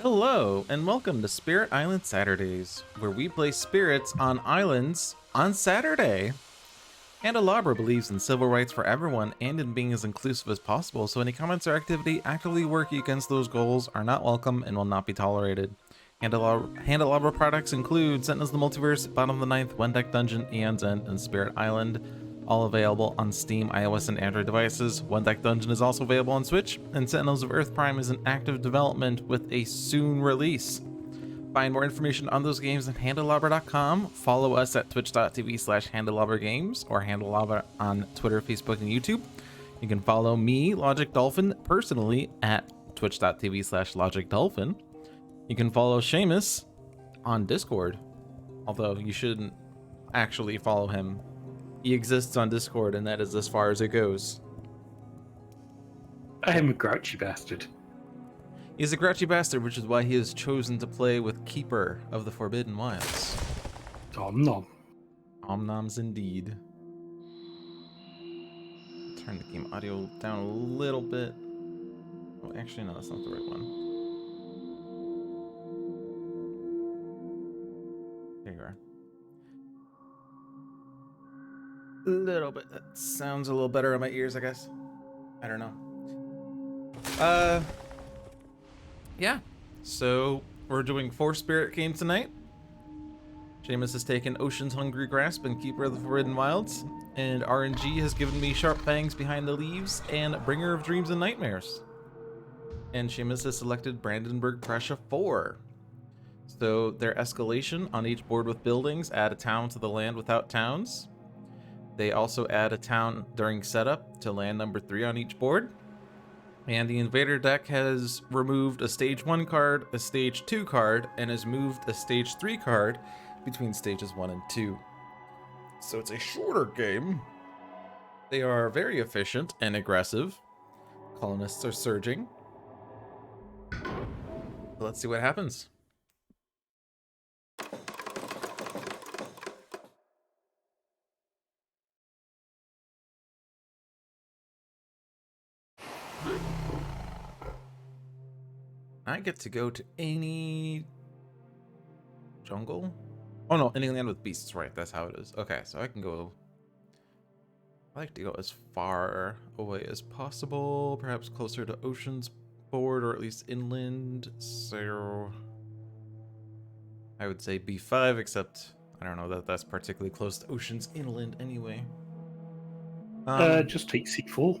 Hello, and welcome to Spirit Island Saturdays, where we play spirits on islands on Saturday. Handelabra believes in civil rights for everyone and in being as inclusive as possible, so any comments or activity actively working against those goals are not welcome and will not be tolerated. Handelabra products include Sentinels of the Multiverse, Bottom of the Ninth, One Deck Dungeon, Aeon's End, and Spirit Island, all available on Steam, iOS, and Android devices. One Deck Dungeon is also available on Switch, and Sentinels of Earth Prime is in active development with a soon release. Find more information on those games at handelabra.com. Follow us at twitch.tv/handelabragames or handelabra on Twitter, Facebook, and YouTube. You can follow me, Logic Dolphin, personally at twitch.tv/logicdolphin. You can follow Seamus on Discord, although you shouldn't actually follow him. He exists on Discord, and that is as far as it goes. I am a grouchy bastard. He's a grouchy bastard, which is why he has chosen to play with Keeper of the Forbidden Wilds. Om nom. Om noms indeed. Turn the game audio down a little bit. Oh, actually, no, that's not the right one. There you are. A little bit. That sounds a little better in my ears, I guess. I don't know. Yeah. So we're doing 4 spirit games tonight. Seamus has taken Ocean's Hungry Grasp and Keeper of the Forbidden Wilds, and RNG has given me Sharp Fangs Behind the Leaves and Bringer of Dreams and Nightmares. And Seamus has selected Brandenburg Prussia 4. So their escalation on each board with buildings add a town to the land without towns. They also add a town during setup to land number 3 on each board. And the Invader deck has removed a Stage 1 card, a Stage 2 card, and has moved a Stage 3 card between Stages 1 and 2. So it's a shorter game. They are very efficient and aggressive. Colonists are surging. Let's see what happens. I get to go to any jungle? Oh no, any land with beasts, right, that's how it is. Okay, so I can go... I like to go as far away as possible, perhaps closer to Ocean's board, or at least inland, so... I would say B5, except I don't know that that's particularly close to Ocean's inland anyway. Just take C4.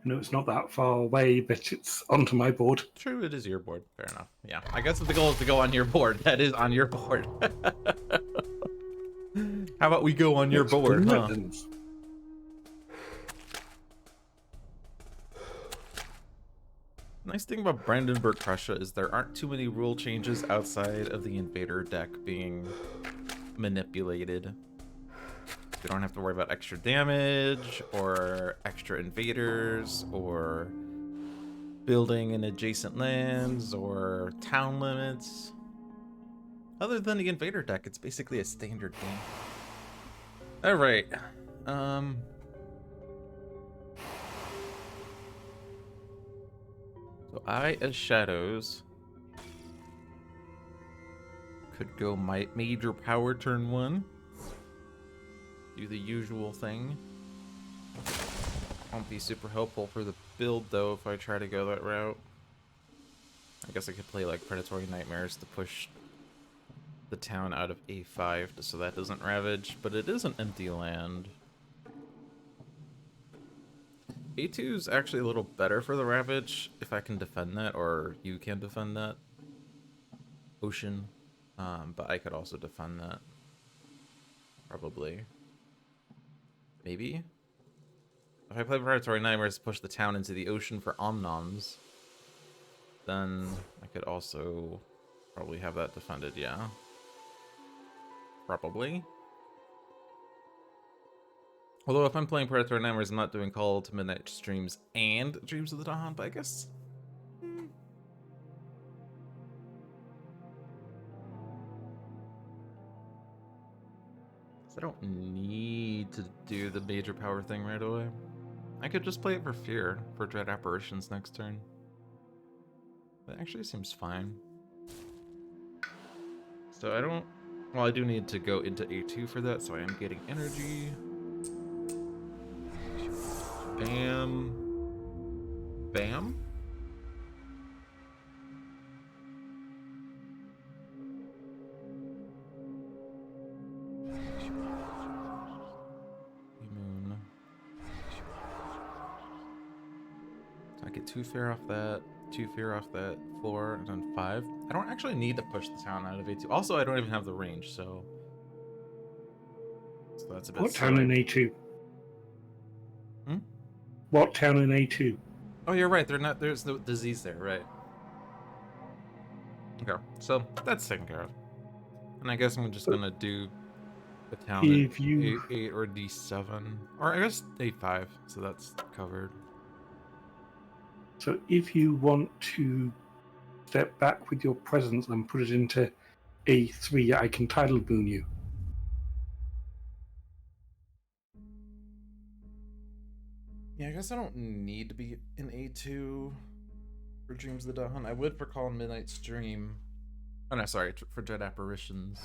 I know it's not that far away, but it's onto my board. True, it is your board. Fair enough. Yeah, I guess if the goal is to go on your board, that is on your board. How about we go on your board, huh? Nice thing about Brandenburg Prussia is there aren't too many rule changes outside of the Invader deck being manipulated. You don't have to worry about extra damage, or extra invaders, or building in adjacent lands, or town limits. Other than the Invader deck, it's basically a standard game. Alright. So I, as Shadows, could go my Major Power turn 1. Do the usual thing. Won't be super helpful for the build though if I try to go that route. I guess I could play like Predatory Nightmares to push the town out of A5 so that doesn't ravage, but it is an empty land. A2 is actually a little better for the ravage if I can defend that, or you can defend that. Ocean, but I could also defend that. Probably. Maybe? If I play Predatory Nightmares to push the town into the ocean for Omnoms, then I could also probably have that defended, yeah. Probably. Although if I'm playing Predatory Nightmares, I'm not doing Call to Midnight streams and Dreams of the Dawn, but I guess... I don't need to do the Major Power thing right away. I could just play it for Fear, for Dread Apparitions next turn. That actually seems fine. So I don't... Well, I do need to go into A2 for that, so I am getting energy. Bam. Bam? Moon. So I get 2 fear off that, 2 fear off that, 4, and then 5. I don't actually need to push the town out of A2. Also, I don't even have the range, so that's a bit What town silly. in A2? Hmm? What town in A2? Oh, you're right. There's no disease there, right? Okay, so that's taken care of. And I guess I'm just gonna do a town in If you A8 or D7, or I guess A5. So that's covered. So if you want to step back with your presence and put it into A3, I can title boon you. Yeah, I guess I don't need to be in A2 for Dreams of the Dawn. I would for Call Midnight's Dream. Oh no, sorry, for Dread Apparitions.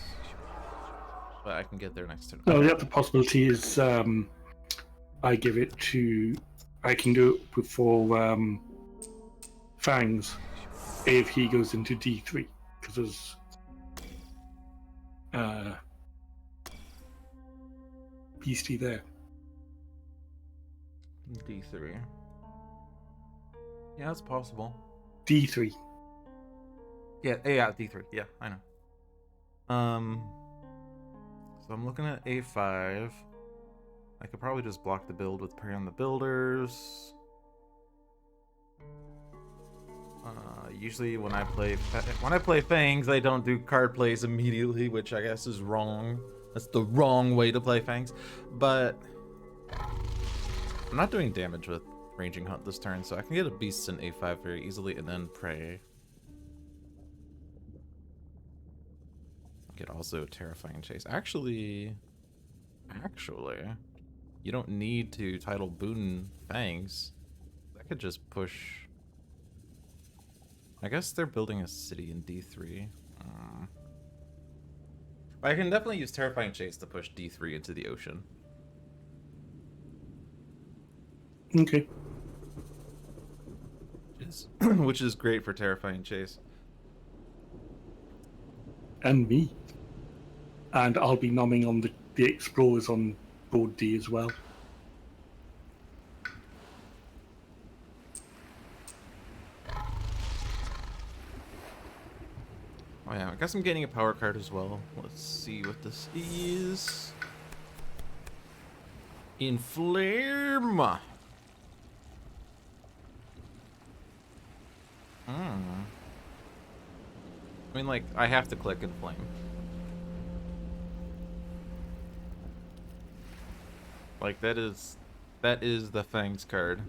But I can get there next turn. No, Okay. the other possibility is I give it to... I can do it before Fangs if he goes into D3, because there's Beastie there. D3. Yeah, that's possible. D3. Yeah, D3. Yeah, I know. So I'm looking at A5. I could probably just block the build with Prey on the Builders. Usually when I play Fangs, I don't do card plays immediately, which I guess is wrong. That's the wrong way to play Fangs. But I'm not doing damage with Ranging Hunt this turn, so I can get a Beast in A5 very easily and then Prey. Get also Terrifying Chase. Actually, you don't need to title Boon Fangs. I could just push. I guess they're building a city in D3. I can definitely use Terrifying Chase to push D3 into the ocean. Okay. Which is great for Terrifying Chase. And me. And I'll be nomming on the Explorers on board D as well. Oh yeah, I guess I'm getting a power card as well. Let's see what this is. Inflame. I mean, like, I have to click Inflame. Like, that is the Fangs card.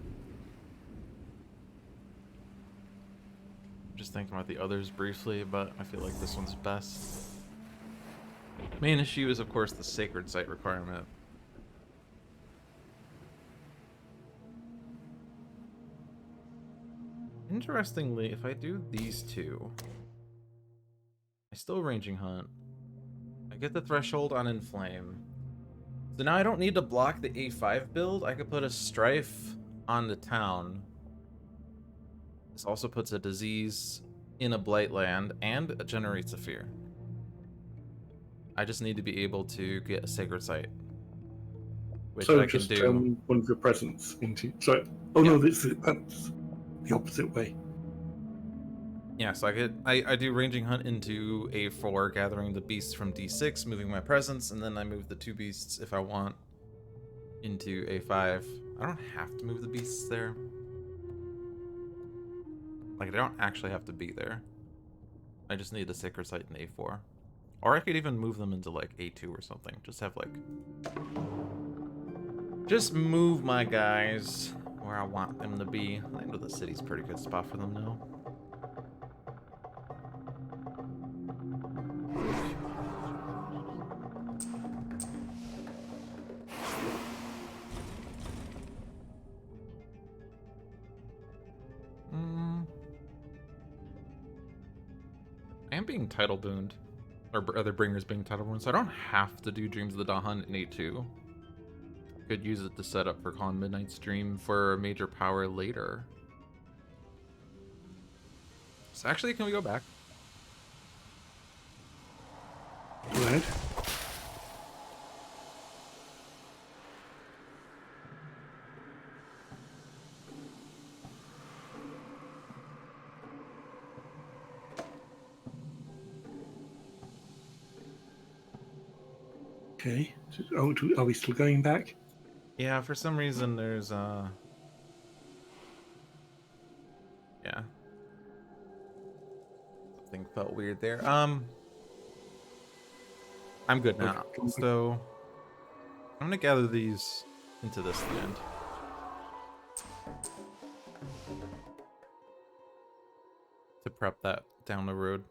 Just thinking about the others briefly, but I feel like this one's best. Main issue is, of course, the Sacred Site requirement. Interestingly, if I do these two, I still Ranging Hunt. I get the threshold on Inflame. So now I don't need to block the A5 build. I could put a Strife on the town. This also puts a disease in a Blight land and it generates a fear. I just need to be able to get a Sacred Site, which so I can just do. one of your presents into... Sorry. Oh yeah. No, that's the opposite way. Yeah, so I do Ranging Hunt into A4, gathering the beasts from D6, moving my presence, and then I move the 2 beasts if I want into A5. I don't have to move the beasts there. Like, they don't actually have to be there. I just need a Sacred Site in A4. Or I could even move them into, like, A2 or something. Just have, like... Just move my guys where I want them to be. I know the city's a pretty good spot for them now. am being title booned, or other bringers being title booned, so I don't have to do Dreams of the Dawn in 8-2. Could use it to set up for Calling Midnight's Dream for a major power later. So actually, can we go back? Go ahead. Okay. Oh, are we still going back? Yeah, for some reason there's yeah. Something felt weird there. I'm good now. Okay. So I'm gonna gather these into this land. To prep that down the road.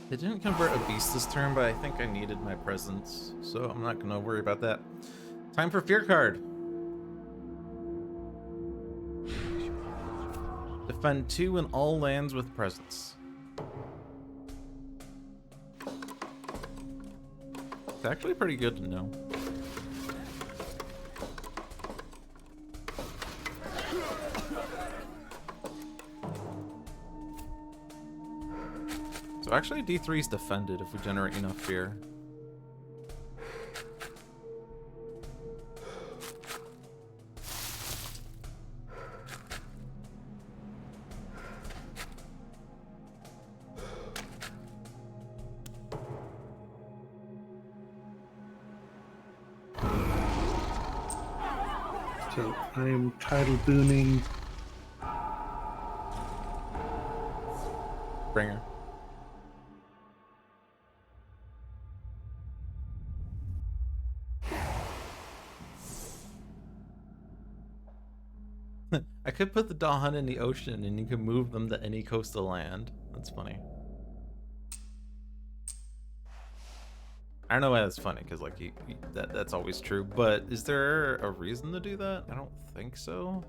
They didn't convert a beast this turn, but I think I needed my presence, so I'm not gonna worry about that. Time for Fear card. Defend 2 in all lands with presence. It's actually pretty good to know. So actually D3 is defended if we generate enough fear. So I am title booning. Bringer. I could put the Dawn in the ocean and you can move them to any coastal land. That's funny. I don't know why that's funny, because like that's always true. But is there a reason to do that? I don't think so.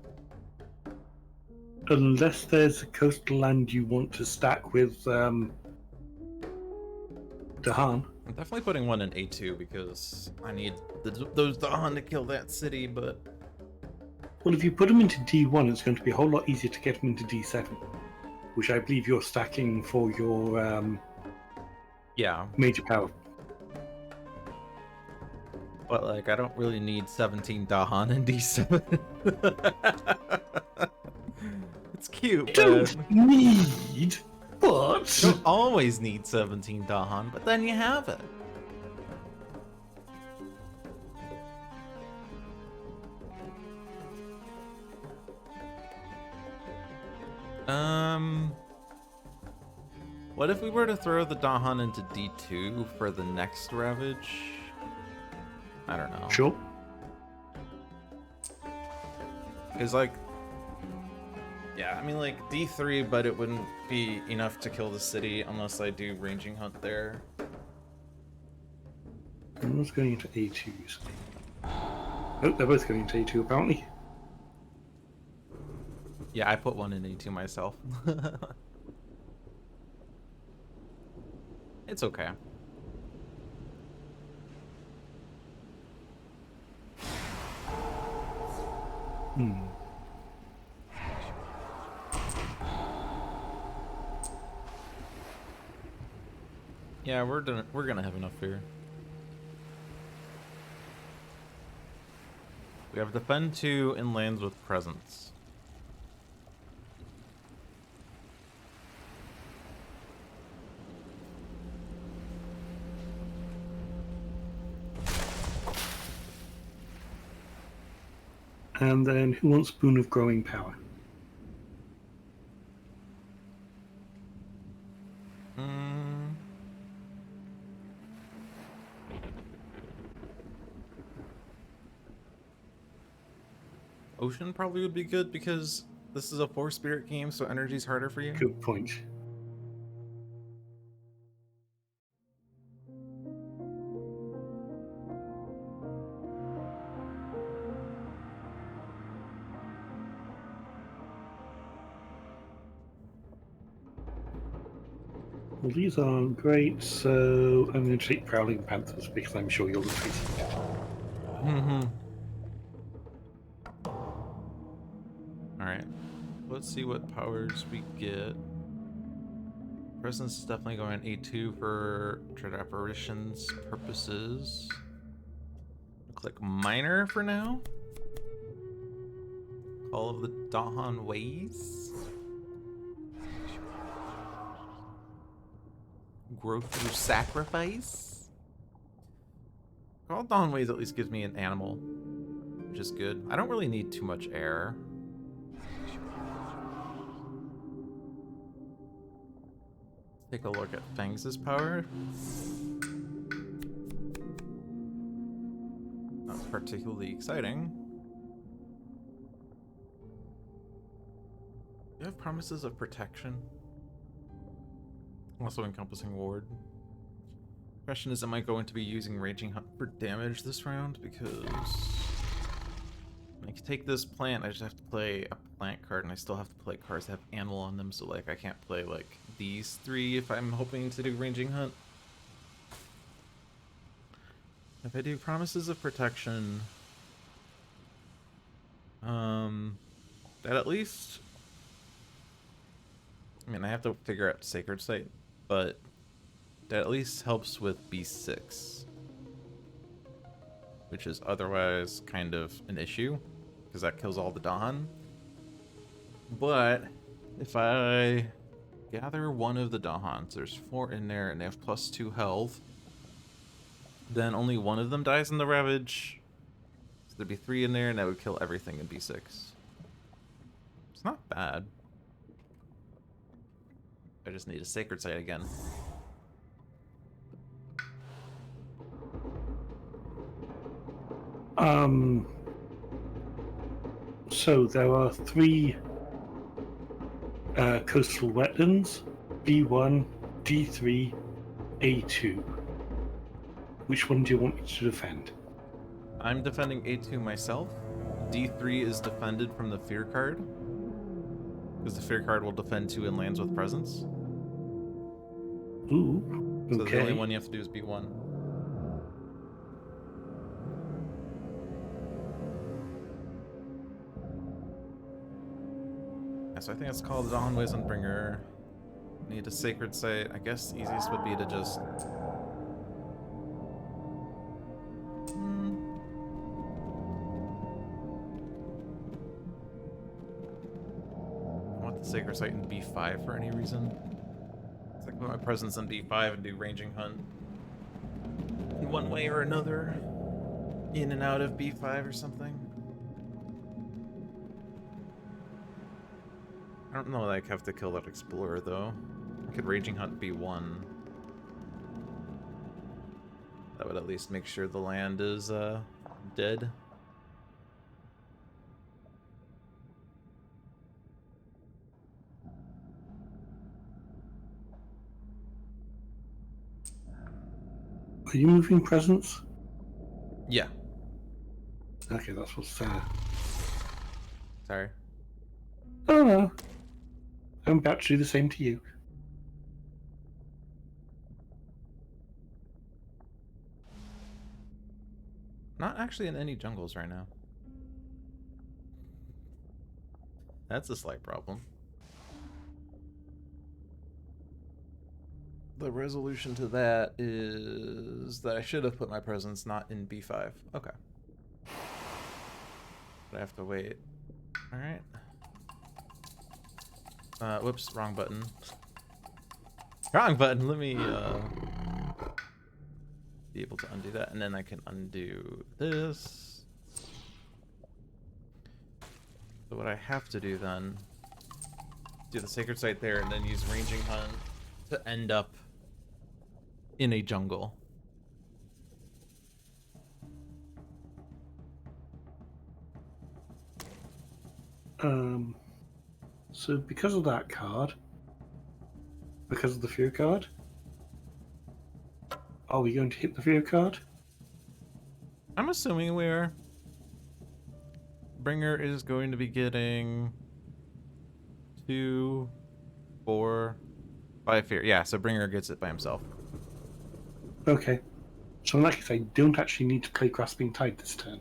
Unless there's a coastal land you want to stack with Dahan. I'm definitely putting one in A2 because I need those Dawn to kill that city, but... Well, if you put them into D1, it's going to be a whole lot easier to get them into D7, which I believe you're stacking for your yeah. major power. But like, I don't really need 17 Dahan in D7. It's cute, You don't need, but... You don't always need 17 Dahan, but then you have it. What if we were to throw the Dahan into D2 for the next Ravage? I don't know. Sure. Because, like... Yeah, I mean, like, D3, but it wouldn't be enough to kill the city unless I do Ranging Hunt there. And what's going into A2s? Oh, they're both going into A2, apparently. Yeah, I put one in A2 myself. It's okay. Yeah, we're gonna have enough fear. We have defend 2 in lands with presence. And then who wants Boon of Growing Power? Ocean probably would be good because this is a 4-spirit game, so energy's harder for you. Good point. Well, these aren't great, so I'm going to take Prowling Panthers because I'm sure you'll retreat. Mm-hmm. Alright. Let's see what powers we get. Presence is definitely going A2 for Dread Apparitions purposes. Click Minor for now. Call of the Dahan Ways. Growth through Sacrifice. Call of Dahan Ways at least gives me an animal, which is good. I don't really need too much air. Take a look at Fangs' power. Not particularly exciting. You have promises of protection. Also encompassing ward. Question is, am I going to be using Raging Hunt for damage this round? Because when I take this plant, I just have to play a plant card, and I still have to play cards that have animal on them, so like I can't play like these 3 if I'm hoping to do Raging Hunt. If I do Promises of Protection, that at least, I mean, I have to figure out Sacred Site, but that at least helps with B6, which is otherwise kind of an issue because that kills all the Dahan. But if I gather one of the Dahans, there's 4 in there and they have +2 health, then only one of them dies in the Ravage. So there'd be 3 in there and that would kill everything in B6. It's not bad. I just need a Sacred Site again. So there are 3 coastal wetlands, B1, D3, A2. Which one do you want me to defend? I'm defending A2 myself. D3 is defended from the Fear card, because the Fear card will defend 2 inlands with presence. Ooh, okay. So the only one you have to do is B1. Yeah, so I think it's called Dawn Wizenbringer. Need a Sacred Site. I guess the easiest would be to just... I want the Sacred Site in B5 for any reason. It's like put my presence in B5 and do Raging Hunt in one way or another. In and out of B5 or something. I don't know that I have to kill that Explorer though. I could Raging Hunt B1. That would at least make sure the land is dead. Are you moving presents? Yeah. Okay, that's what's Sorry. Oh no. I'm about to do the same to you. Not actually in any jungles right now. That's a slight problem. The resolution to that is that I should have put my presence not in B5. Okay. But I have to wait. Alright. Whoops, wrong button. Wrong button! Let me, be able to undo that, and then I can undo this. So what I have to do then, do the Sacred Site there, and then use Raging Hunt to end up in a jungle. So because of that card, because of the fear card, are we going to hit the fear card? I'm assuming we are. Bringer is going to be getting 2, 4, 5 fear. Yeah, so Bringer gets it by himself. Okay. So in that case, I don't actually need to play Grasping Tide this turn.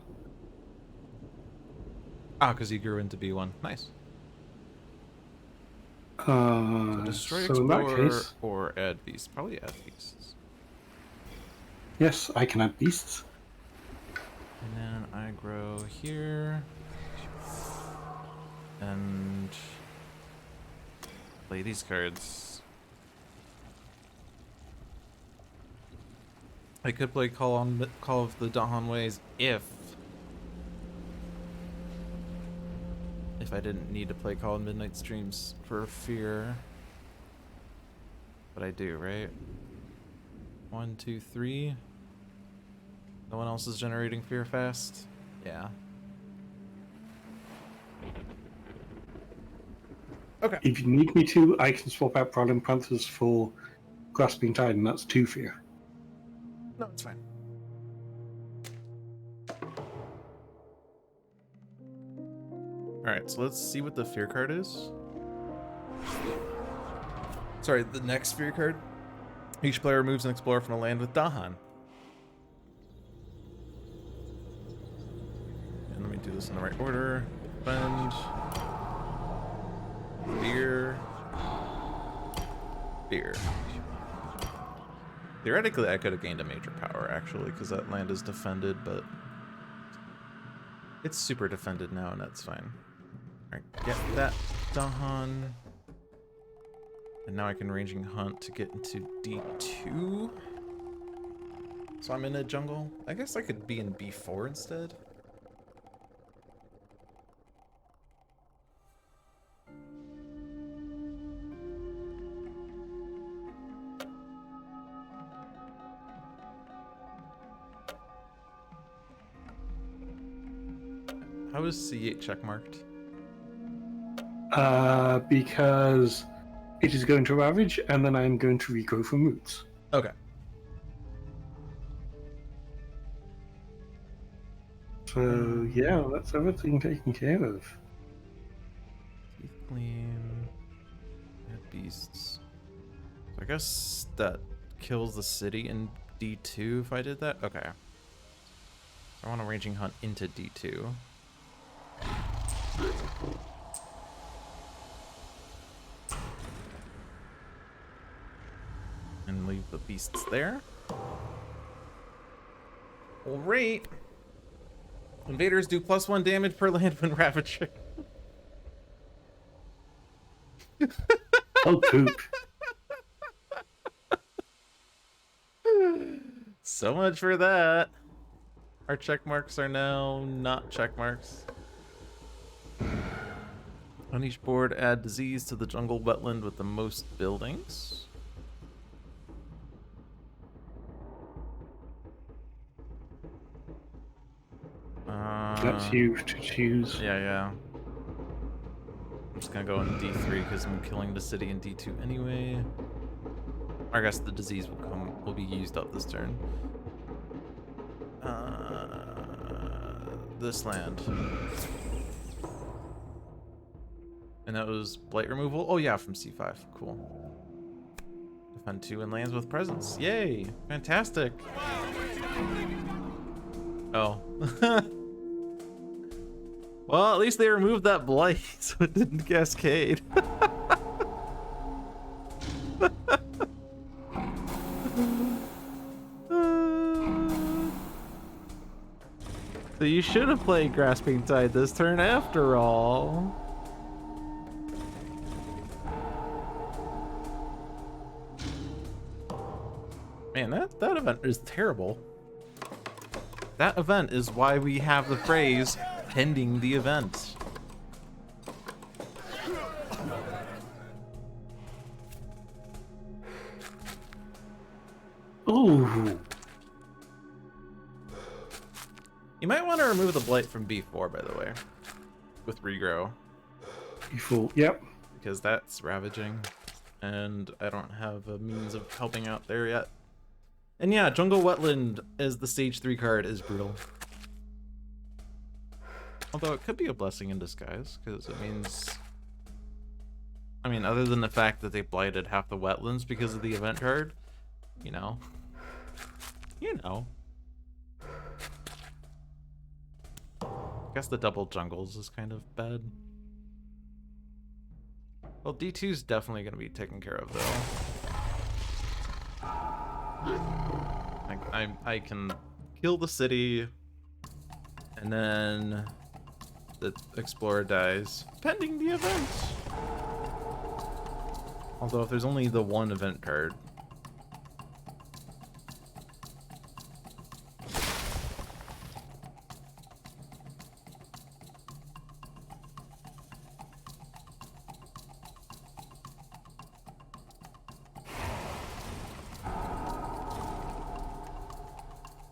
Ah, because he grew into B1. Nice. So destroy So in that Explorer case, or add beasts. Probably add beasts. yes, I can add beasts. And then I grow here. And play these cards. I could play Call of the Dawn Ways if I didn't need to play Call of Midnight Streams for fear. But I do, right? 1, 2, 3. No one else is generating fear fast? Yeah. Okay. If you need me to, I can swap out Prowling Panthers for Grasping Tide, and that's 2 fear. No, it's fine. Alright, so let's see what the fear card is. Sorry, the next fear card. Each player removes an explorer from a land with Dahan. And let me do this in the right order. Defend. Fear. Fear. Theoretically, I could have gained a major power, actually, because that land is defended, but it's super defended now, and that's fine. Alright, get that Dahan. And now I can Ranging Hunt to get into D2. So I'm in a jungle. I guess I could be in B4 instead. How is C8 checkmarked? Because it is going to Ravage, and then I'm going to regrow from roots. Okay. So yeah, that's everything taken care of. Teeth clean. Add beasts. So I guess that kills the city in D2 if I did that? Okay. I want a Ranging Hunt into D2. And leave the beasts there. Alright. Invaders do +1 damage per land when ravaging. Oh, poop. So much for that. Our check marks are now not check marks. On each board, add disease to the jungle wetland with the most buildings. That's you to choose. Yeah. I'm just gonna go in D3 because I'm killing the city in D2 anyway. I guess the disease will be used up this turn. This land. And that was blight removal. Oh yeah, from C5. Cool. Defend 2 and lands with presence. Yay! Fantastic. Oh. Well, at least they removed that blight, so it didn't cascade. So you should have played Grasping Tide this turn after all. Man, that event is terrible. That event is why we have the phrase pending the event. Ooh. You might want to remove the blight from B4, by the way, with regrow. Default, yep. because that's ravaging, and I don't have a means of helping out there yet. And yeah, Jungle Wetland as the stage 3 card is brutal. Although it could be a blessing in disguise, because it means... I mean, other than the fact that they blighted half the wetlands because of the event card, you know. You know. I guess the double jungles is kind of bad. Well, D2 is definitely going to be taken care of, though. I can kill the city, and then the explorer dies, pending the event. Although if there's only the one event card.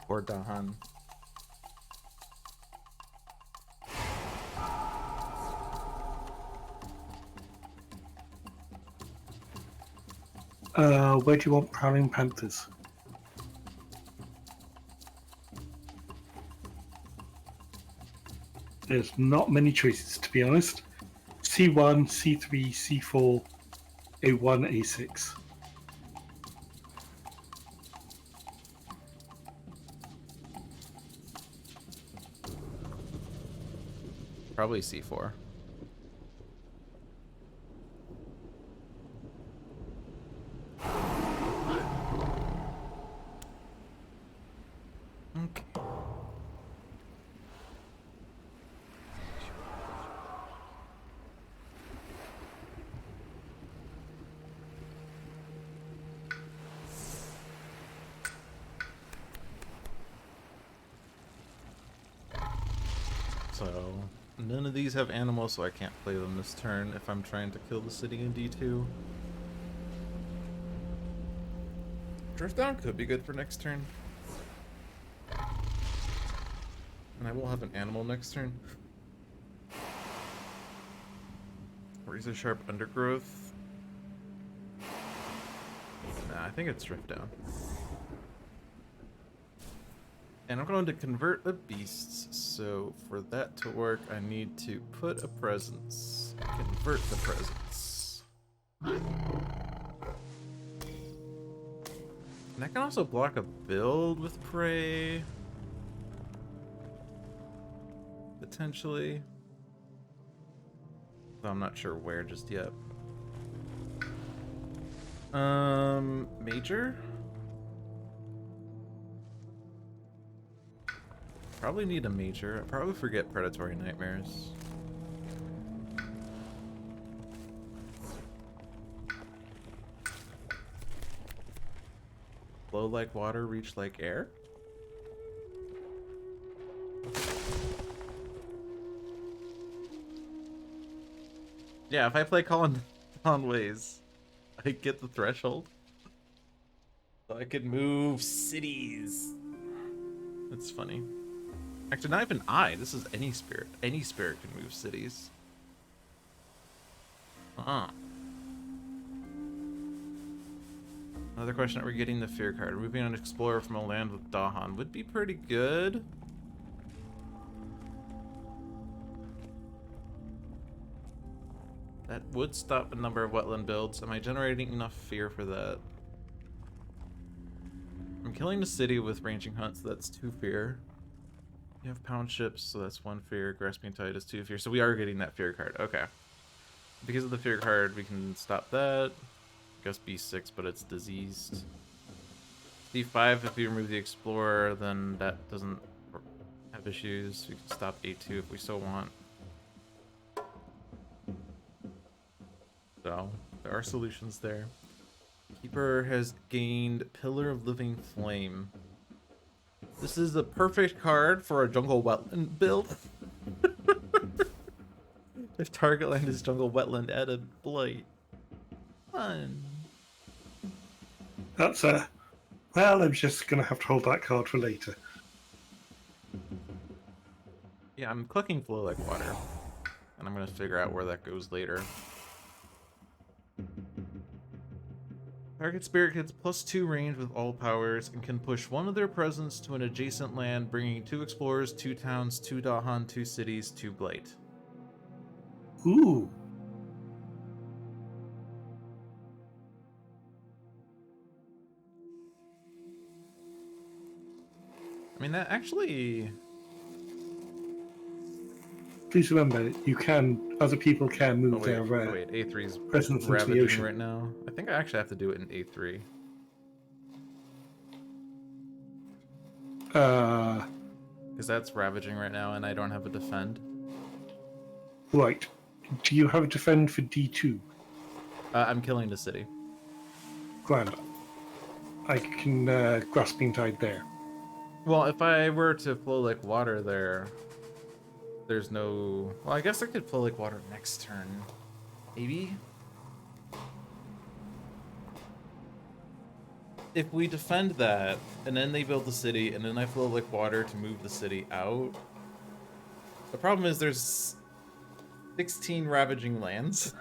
Or Dahan. Where do you want Prowling Panthers? There's not many choices, to be honest. C1, C3, C4, A1, A6. Probably C4. Okay. So, none of these have animals, so I can't play them this turn if I'm trying to kill the city in D2. Drift down could be good for next turn. And I will have an animal next turn. Razor Sharp Undergrowth. Nah, I think it's Drift down. And I'm going to convert the beasts, so for that to work, I need to put a presence. Convert the presence. And I can also block a build with prey. Potentially. Though I'm not sure where just yet. Major? Probably need a major. I probably forget Predatory Nightmares. Flow like water, reach like air? Yeah, if I play Colin Ways, I get the threshold. So I could move cities. That's funny. Actually, not even I. This is any spirit. Any spirit can move cities. Another question, are we getting the fear card? Moving an explorer from a land with Dahan would be pretty good. That would stop a number of wetland builds. Am I generating enough fear for that? I'm killing the city with ranging hunt, so that's 2 fear. You have pound ships, so that's 1 fear. Grasping Tide is 2 fear. So we are getting that fear card. Okay. Because of the fear card, we can stop that. I guess B6, but it's diseased. D5, if we remove the explorer, then that doesn't have issues. We can stop A2 if we so want. So, there are solutions there. Keeper has gained Pillar of Living Flame. This is the perfect card for a jungle wetland build. If target land is jungle wetland, add a blight. Fun. That's well, I'm just gonna have to hold that card for later. Yeah, I'm clicking Flow like water. and I'm gonna figure out where that goes later. Target spirit gets +2 range with all powers and can push one of their presence to an adjacent land, bringing 2 explorers, 2 towns, 2 Dahan, 2 cities, 2 blight. Ooh. I mean, that actually... Please remember, other people can move their wait, A3's presence into the ravaging ocean. right now. I think I actually have to do it in A3. Because that's ravaging right now, and I don't have a defend. Right. Do you have a defend for D2? I'm killing the city. Grand. I can Grasping Tide there. Well, if I were to flow like water there, there's no... Well, I guess I could flow like water next turn. Maybe? If we defend that, and then they build the city, and then I flow like water to move the city out... The problem is there's 16 ravaging lands.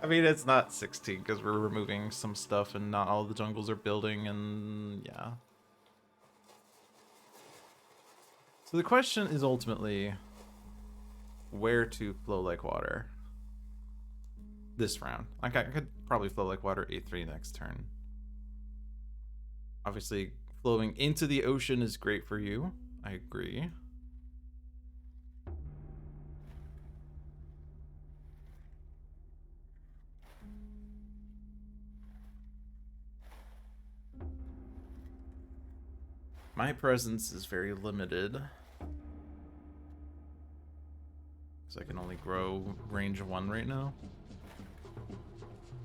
I mean, it's not 16 because we're removing some stuff and not all the jungles are building, and yeah. So the question is ultimately where to flow like water this round. Like, I could probably flow like water A3 next turn. Obviously, flowing into the ocean is great for you. I agree. My presence is very limited. Because I can only grow range 1 right now.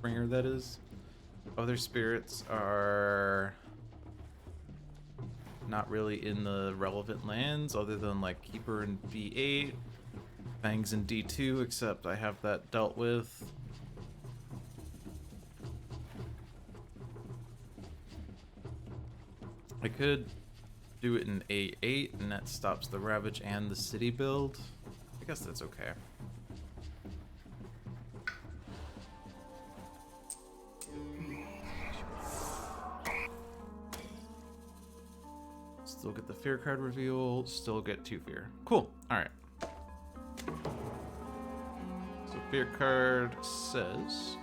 Bringer, that is. Other spirits are not really in the relevant lands other than like Keeper in D8, Fangs in D2, except I have that dealt with. I could do it in A8 and that stops the Ravage and the city build. I guess that's okay. Still get the fear card reveal, still get 2 fear. Cool, alright. So fear card says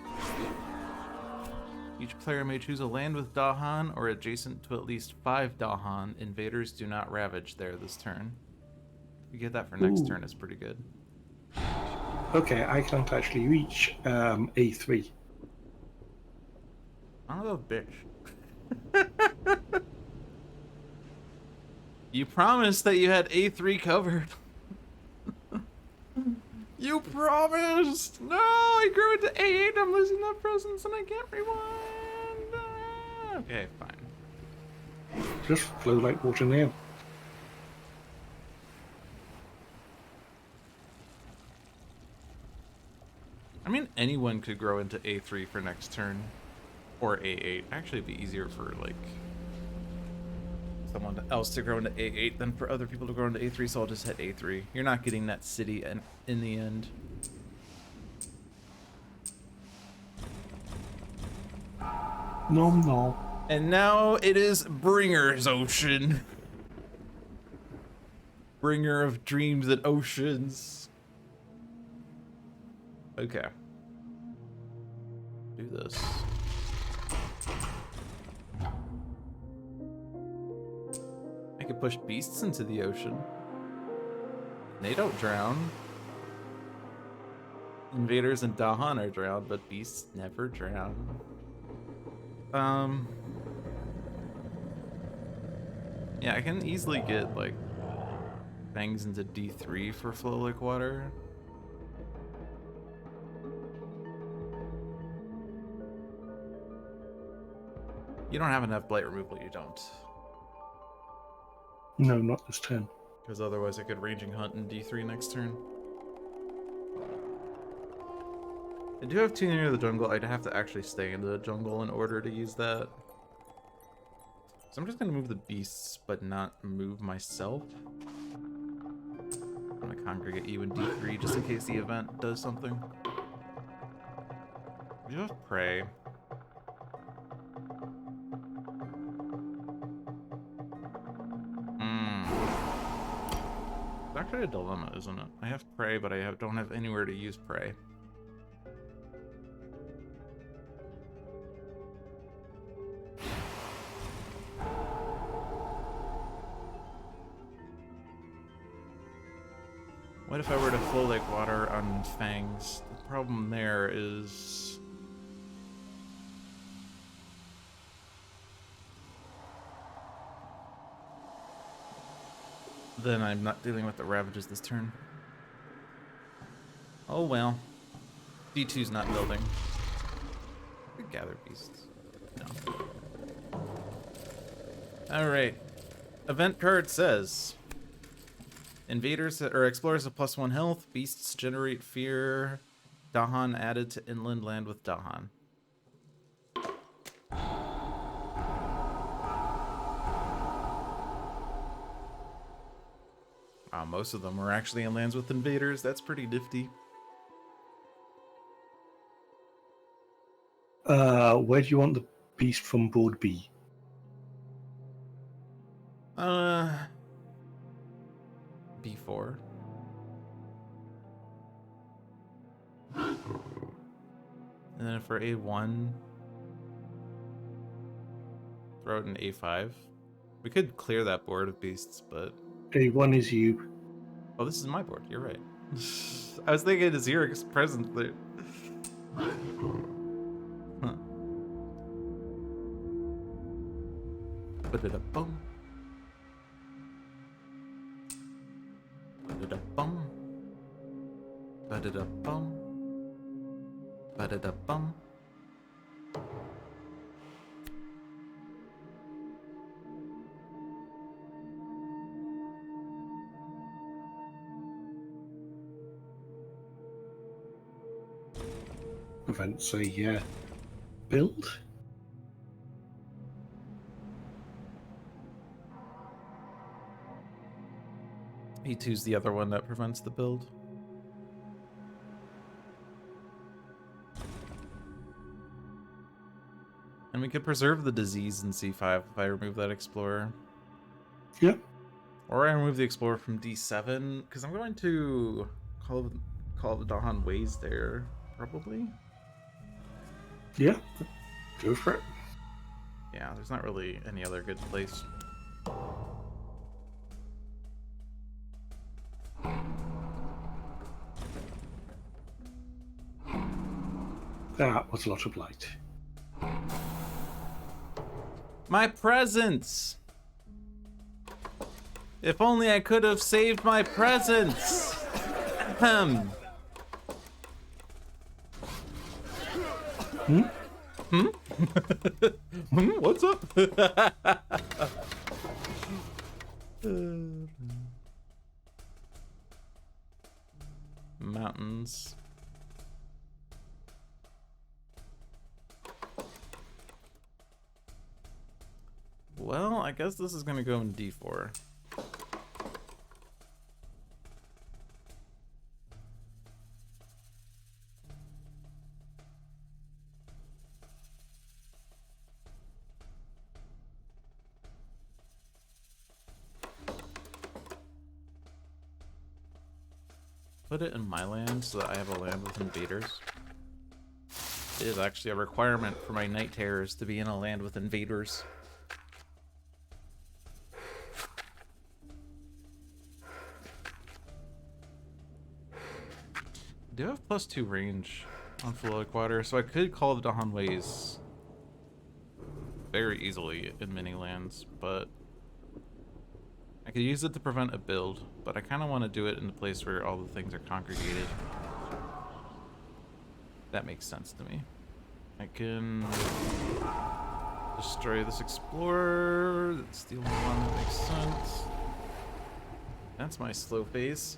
each player may choose a land with Dahan or adjacent to at least 5 Dahan. Invaders do not ravage there this turn. If you get that for next turn, it's pretty good. Okay, I can't actually reach A3. I'm a little bitch. You promised that you had A3 covered. You promised! No, I grew it to A8, I'm losing that presence and I can't rewind. Okay, fine. Just flow like water now. I mean, anyone could grow into A3 for next turn. Or A8. Actually, it'd be easier for, like, someone else to grow into A8 than for other people to grow into A3, so I'll just hit A3. You're not getting that city in the end. No. And now it is Bringer's Ocean. Bringer of dreams and oceans. Okay. Do this. I could push beasts into the ocean. They don't drown. Invaders and Dahan are drowned, but beasts never drown. Yeah, I can easily get, like, Fangs into D3 for flow like water. You don't have enough blight removal, you don't. No, not this turn. Because otherwise I could ranging hunt in D3 next turn. I do have 2 near the jungle. I'd have to actually stay in the jungle in order to use that. So I'm just gonna move the beasts, but not move myself. congregate you in D3 just in case the event does something. You have pray. It's actually a dilemma, isn't it? I have pray, but I don't have anywhere to use pray. What if I were to flow like water on fangs? The problem there is... then I'm not dealing with the ravages this turn. Oh well. D2's not building. I could gather beasts. No. Alright. Event card says... invaders or explorers have +1 health. Beasts generate fear. Dahan added to inland land with Dahan. Most of them were actually in lands with invaders. That's pretty nifty. Where do you want the beast from board B? B4. And then for A1, throw it in A5. We could clear that board of beasts, but... A1 is you. Oh, this is my board. You're right. I was thinking it's your present there. Huh. Ba-da-da-bum. Ba-da-da-bum. Ba-da-da-bum. Ba-da-da-bum. Events a build. E2's the other one that prevents the build. And we could preserve the disease in C5 if I remove that explorer. Yeah. Or I remove the explorer from D7, because I'm going to call the Dahan Ways there, probably. Yeah. Go for it. Yeah, there's not really any other good place. That was a lot of light. My presents! If only I could have saved my presents! Hmm? What's up? Mountains. Well, I guess this is gonna go in D4. Put it in my land so that I have a land with invaders. It is actually a requirement for my Night Terrors to be in a land with invaders. I do have +2 range on Floatic Water, so I could call the Dahan Ways very easily in many lands, but I could use it to prevent a build, but I kind of want to do it in a place where all the things are congregated. That makes sense to me. I can destroy this Explorer. That's the only one that makes sense. That's my slow phase.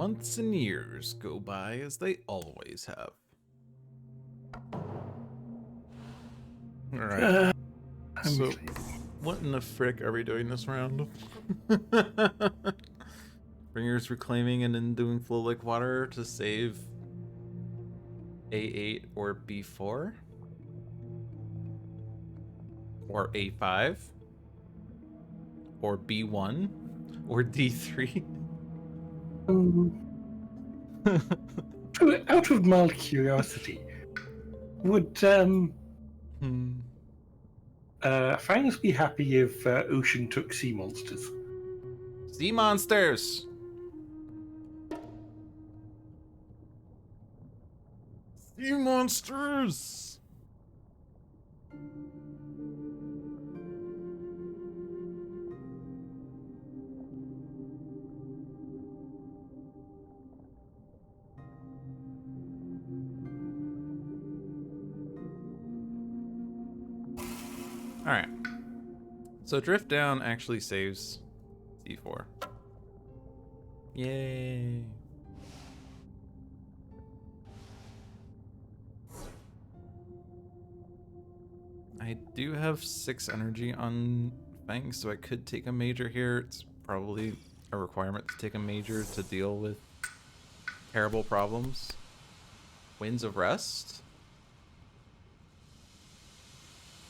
Months and years go by as they always have. Alright. So, what in the frick are we doing this round? Bringer's reclaiming and then doing flow like water to save A8 or B4? Or A5? Or B1? Or D3? Out of mild curiosity, would Fangs be happy if Ocean took sea monsters? Sea monsters! Sea monsters! Alright. So drift down actually saves C4. Yay. I do have 6 energy on Fang, so I could take a major here. It's probably a requirement to take a major to deal with terrible problems. Winds of Rest.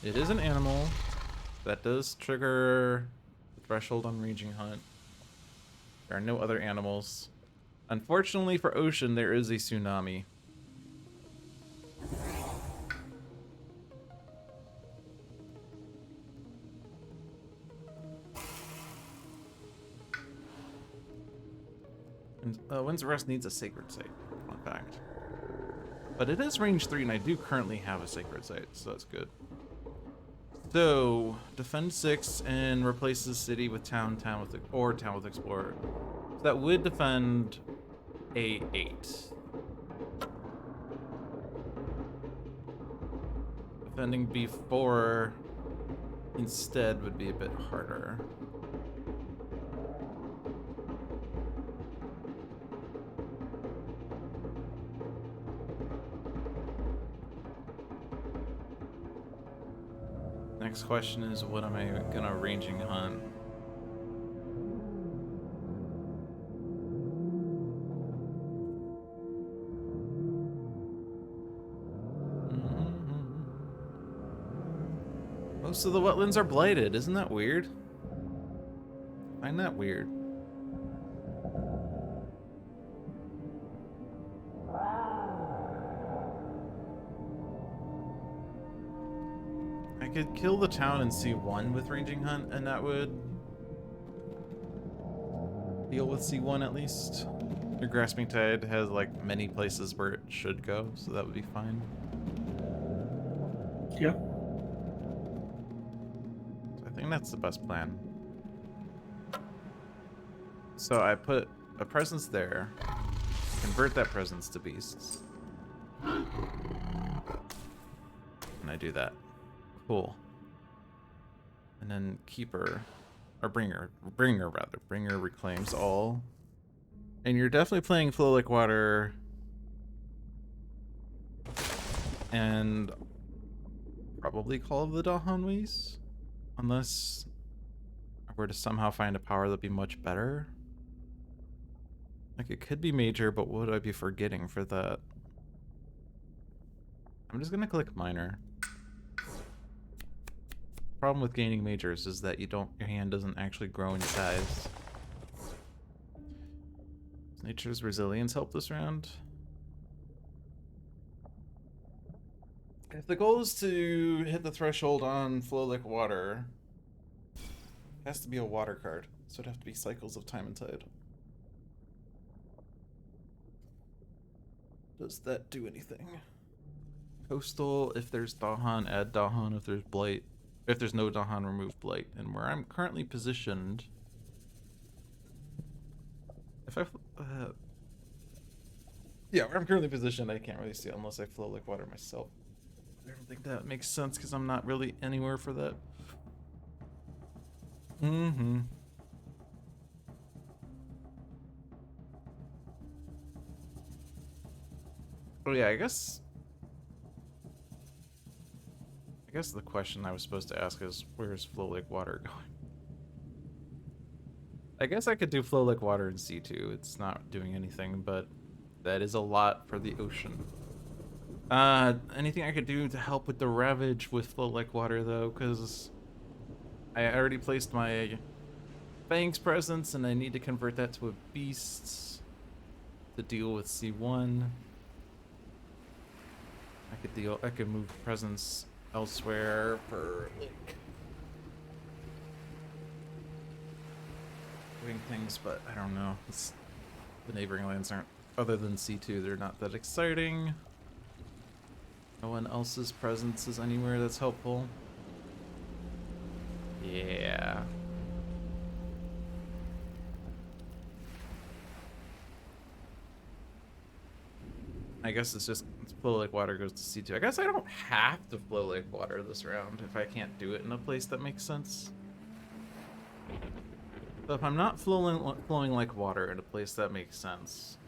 It is an animal. That does trigger the threshold on Raging Hunt. There are no other animals. Unfortunately for Ocean, there is a tsunami. And Winds of Rest needs a Sacred Site, fun fact. But it is range 3 and I do currently have a Sacred Site, so that's good. So, defend 6 and replaces city with town with explorer. So that would defend A8. Defending B4 instead would be a bit harder. Next question is, what am I gonna Raging Hunt? Most of the wetlands are blighted. Isn't that weird? I find that weird. I could kill the town in C1 with Raging Hunt, and that would deal with C1 at least. Your Grasping Tide has like many places where it should go, so that would be fine. Yeah. So I think that's the best plan. So I put a presence there, convert that presence to beasts, and I do that. Cool. And then Keeper, or Bringer reclaims all. And you're definitely playing Flow Like Water. And probably Call of the Dahanwis. Unless I were to somehow find a power that'd be much better. Like, it could be major, but what would I be forgetting for that? I'm just gonna click minor. Problem with gaining majors is that your hand doesn't actually grow in size. Does Nature's Resilience help this round? If the goal is to hit the threshold on Flow Like Water, it has to be a water card, so it'd have to be Cycles of Time and Tide. Does that do anything? Coastal, if there's Dahan, add Dahan. If there's Blight, if there's no Dahan, remove Blight. And where I'm currently positioned, if I, yeah, where I'm currently positioned, I can't really see it unless I Flow Like Water myself. I don't think that makes sense because I'm not really anywhere for that. Oh yeah, I guess the question I was supposed to ask is, where's Flow Lake Water going? I guess I could do Flow Lake Water in C2. It's not doing anything, but that is a lot for the ocean. Anything I could do to help with the Ravage with Flow Lake Water, though, because I already placed my Fang's presence, and I need to convert that to a beast to deal with C1. I could move presence elsewhere for like doing things, but I don't know. The neighboring lands aren't, other than C2, they're not that exciting. No one else's presence is anywhere that's helpful. Yeah. I guess it's Flow Lake Water goes to C2. I guess I don't have to Flow Lake Water this round if I can't do it in a place that makes sense. So if I'm not flowing like water in a place that makes sense,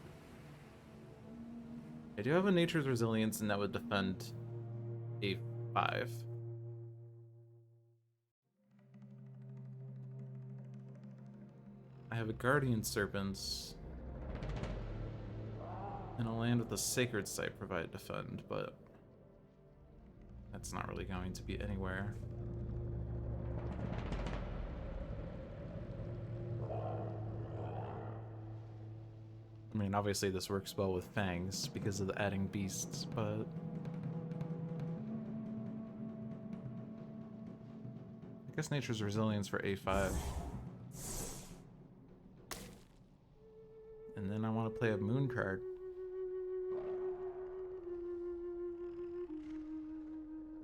I do have a Nature's Resilience, and that would defend A5. I have a Guardian Serpents and a land with a Sacred Site provide defend, but that's not really going to be anywhere. I mean, obviously this works well with Fangs because of the adding beasts, but I guess Nature's Resilience for A5. And then I want to play a Moon card.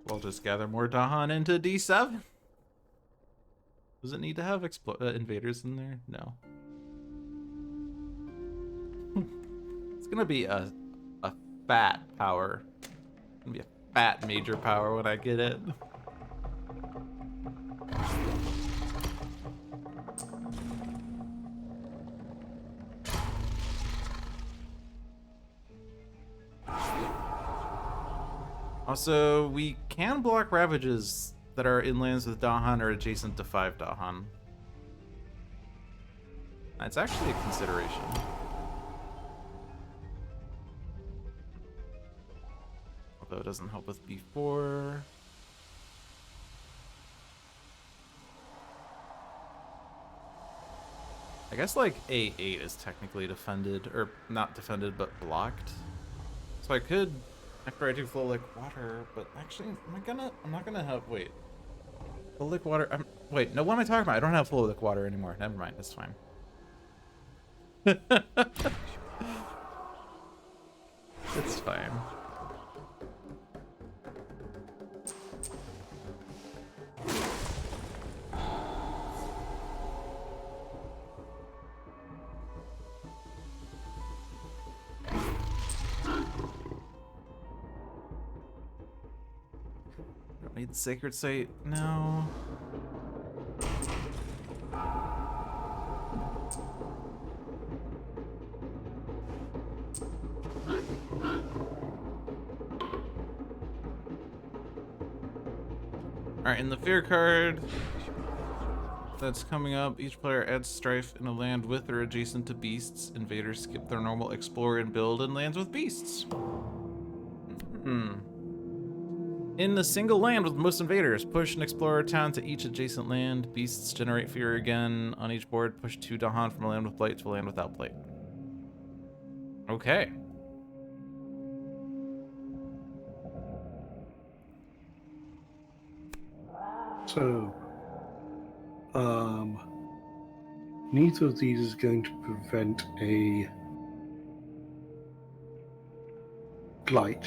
We'll just gather more Dahan into D7. Does it need to have invaders in there? No. It's gonna be a fat power. It's gonna be a fat major power when I get it. Also, we can block Ravages that are in lands with Dahan or adjacent to 5 Dahan. That's actually a consideration. Although it doesn't help with B4. I guess like A8 is technically defended, or not defended, but blocked. So I could, after I do Flow Like Water, but actually, I'm not gonna have, wait. Flow Like Water, wait, no, what am I talking about? I don't have Flow Like Water anymore. Never mind, that's fine. It's fine. Don't need the Sacred Site, no. Alright, in the Fear card that's coming up, each player adds strife in a land with or adjacent to beasts. Invaders skip their normal explore and build in lands with beasts. In the single land with most invaders, push an explorer town to each adjacent land. Beasts generate fear again. On each board, push 2 Dahan from a land with blight to a land without blight. Okay. So, neither of these is going to prevent a blight.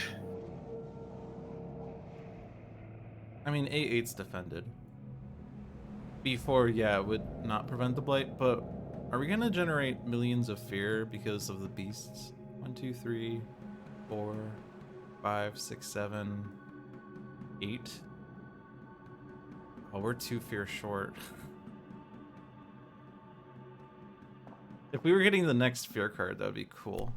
I mean, A8's defended. B4, yeah, would not prevent the blight, but are we gonna generate millions of fear because of the beasts? 1, 2, 3, 4, 5, 6, 7, 8. Oh, we're 2 fear short. If we were getting the next fear card, that would be cool.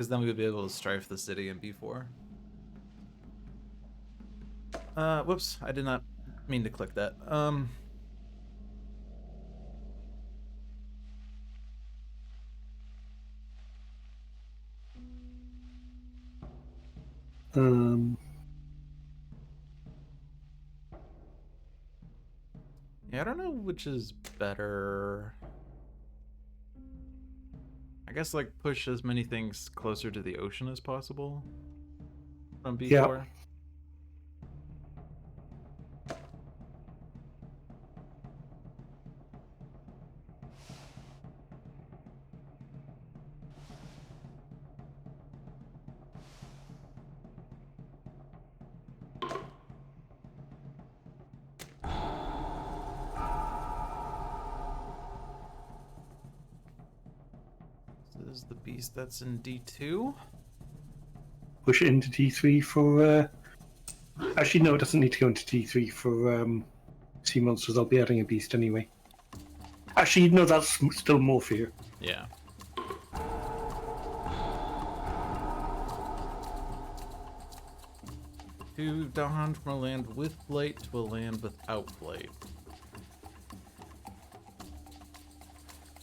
Because then we would be able to strife the city in B4. Whoops, I did not mean to click that. Yeah, I don't know which is better. I guess like push as many things closer to the ocean as possible from B4. Yeah. So this is the beast that's in D2. Push it into D3 for. Actually, no, it doesn't need to go into D3 for sea monsters. I'll be adding a beast anyway. Actually, no, that's still more fear. Yeah. To Dahan from a land with blight to a land without blight.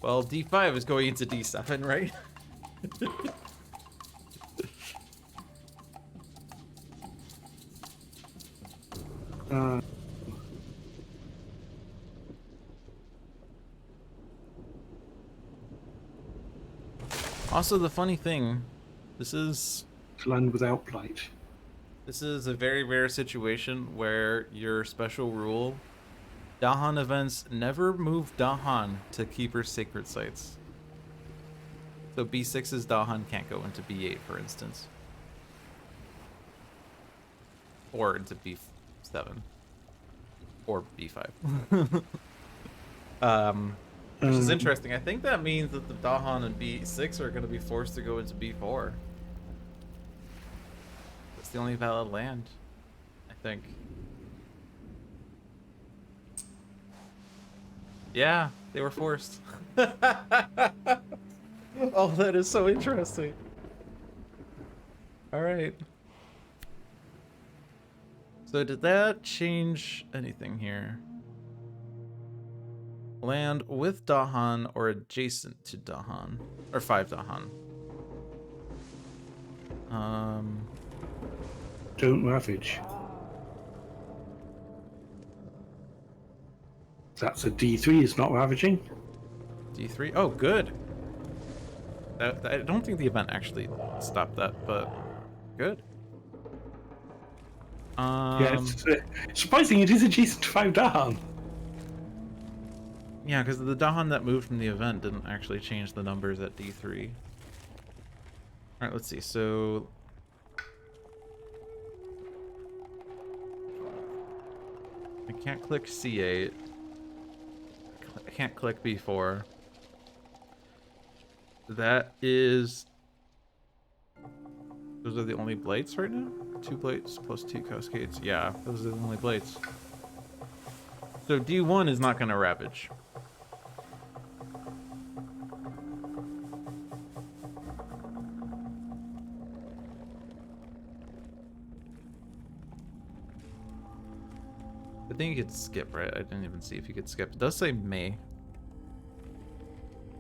Well, D5 is going into D7, right? Also, the funny thing, this is Land without blight. This is a very rare situation where your special rule, Dahan events never move Dahan to Keeper Sacred Sites. So B6's Dahan can't go into B8, for instance. Or into B7. Or B5. Which is interesting. I think that means that the Dahan and B6 are going to be forced to go into B4. It's the only valid land, I think. Yeah, they were forced. Oh, that is so interesting. All right. So did that change anything here? Land with Dahan or adjacent to Dahan, or 5 Dahan. Don't ravage. That's a D3, it's not ravaging. D3. Oh, good. I don't think the event actually stopped that, but good. Yeah, it's surprising it is adjacent to 5 Dahan. Yeah, because the Dahan that moved from the event didn't actually change the numbers at D3. Alright, let's see. So I can't click C8. I can't click B4. That is... Those are the only blights right now? 2 blights plus 2 cascades. Yeah, those are the only blights. So D1 is not going to ravage. I think you could skip, right? I didn't even see if you could skip. It does say May.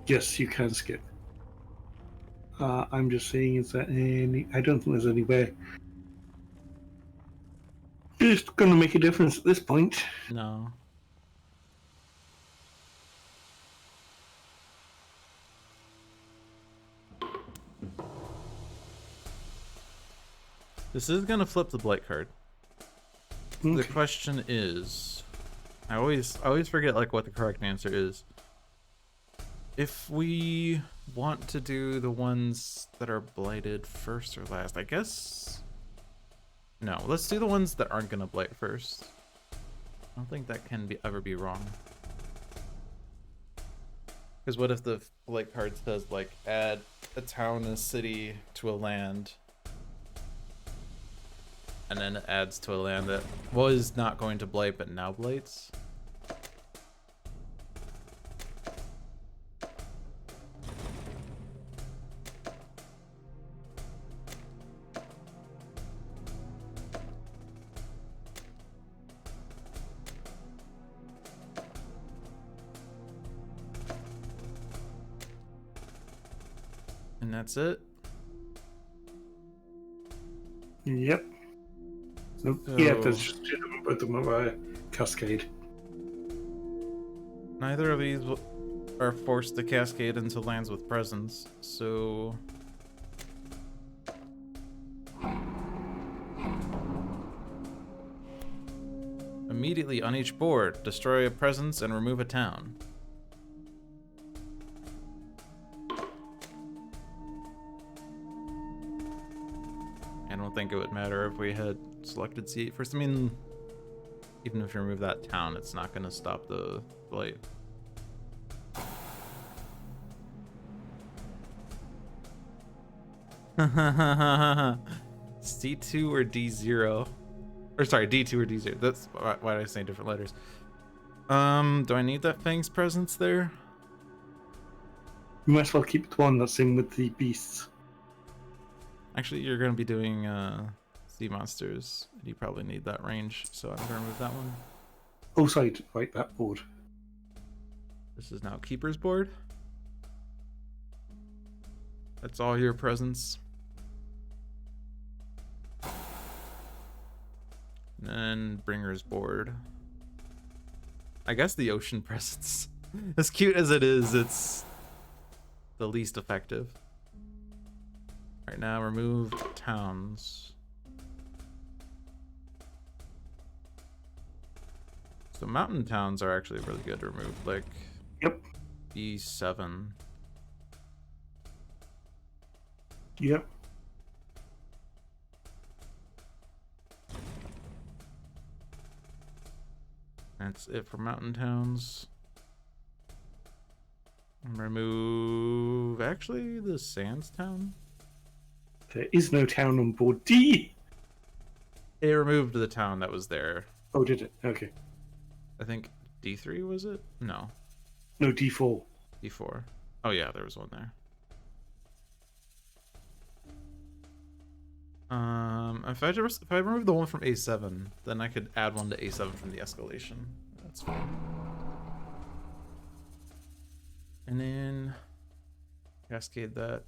Yes, you can skip. I'm just saying, is there any... I don't think there's anywhere. It's going to make a difference at this point. No. This is going to flip the blight card. Okay. The question is, I always forget like what the correct answer is. If we want to do the ones that are blighted first or last, I guess. No, let's do the ones that aren't gonna blight first. I don't think that can ever be wrong. Because what if the blight card says like add a town and a city to a land, and then it adds to a land that was not going to blight but now blights? And that's it. Yep. Nope. So, Yeah, there's just two of them are cascade. neither of these are forced to cascade into lands with presence, so... Immediately on each board, destroy a presence and remove a town. I don't think it would matter if we had selected C8 first. I mean, even if you remove that town, it's not going to stop the blight. C2 or D0? Or sorry, D2 or D0. That's why did I say different letters? Do I need that Fang's presence there? You might as well keep the one that's in with the beasts. Actually, you're going to be doing sea monsters. You probably need that range, so I'm going to remove that one. Oh, sorry, right, that board. This is now Keeper's board. That's all your presence. And then Bringer's board. I guess the ocean presence. As cute as it is, it's the least effective. Right now, remove towns. So mountain towns are actually really good to remove, like Yep. B7. Yep. That's it for mountain towns. And remove actually the sands town. There is no town on board D. It removed the town that was there. Oh, did it? Okay. I think D3 was it? No, No, D4. D4. Oh yeah, there was one there. If I remove the one from A7, then I could add one to A7 from the escalation. That's fine. And then cascade that.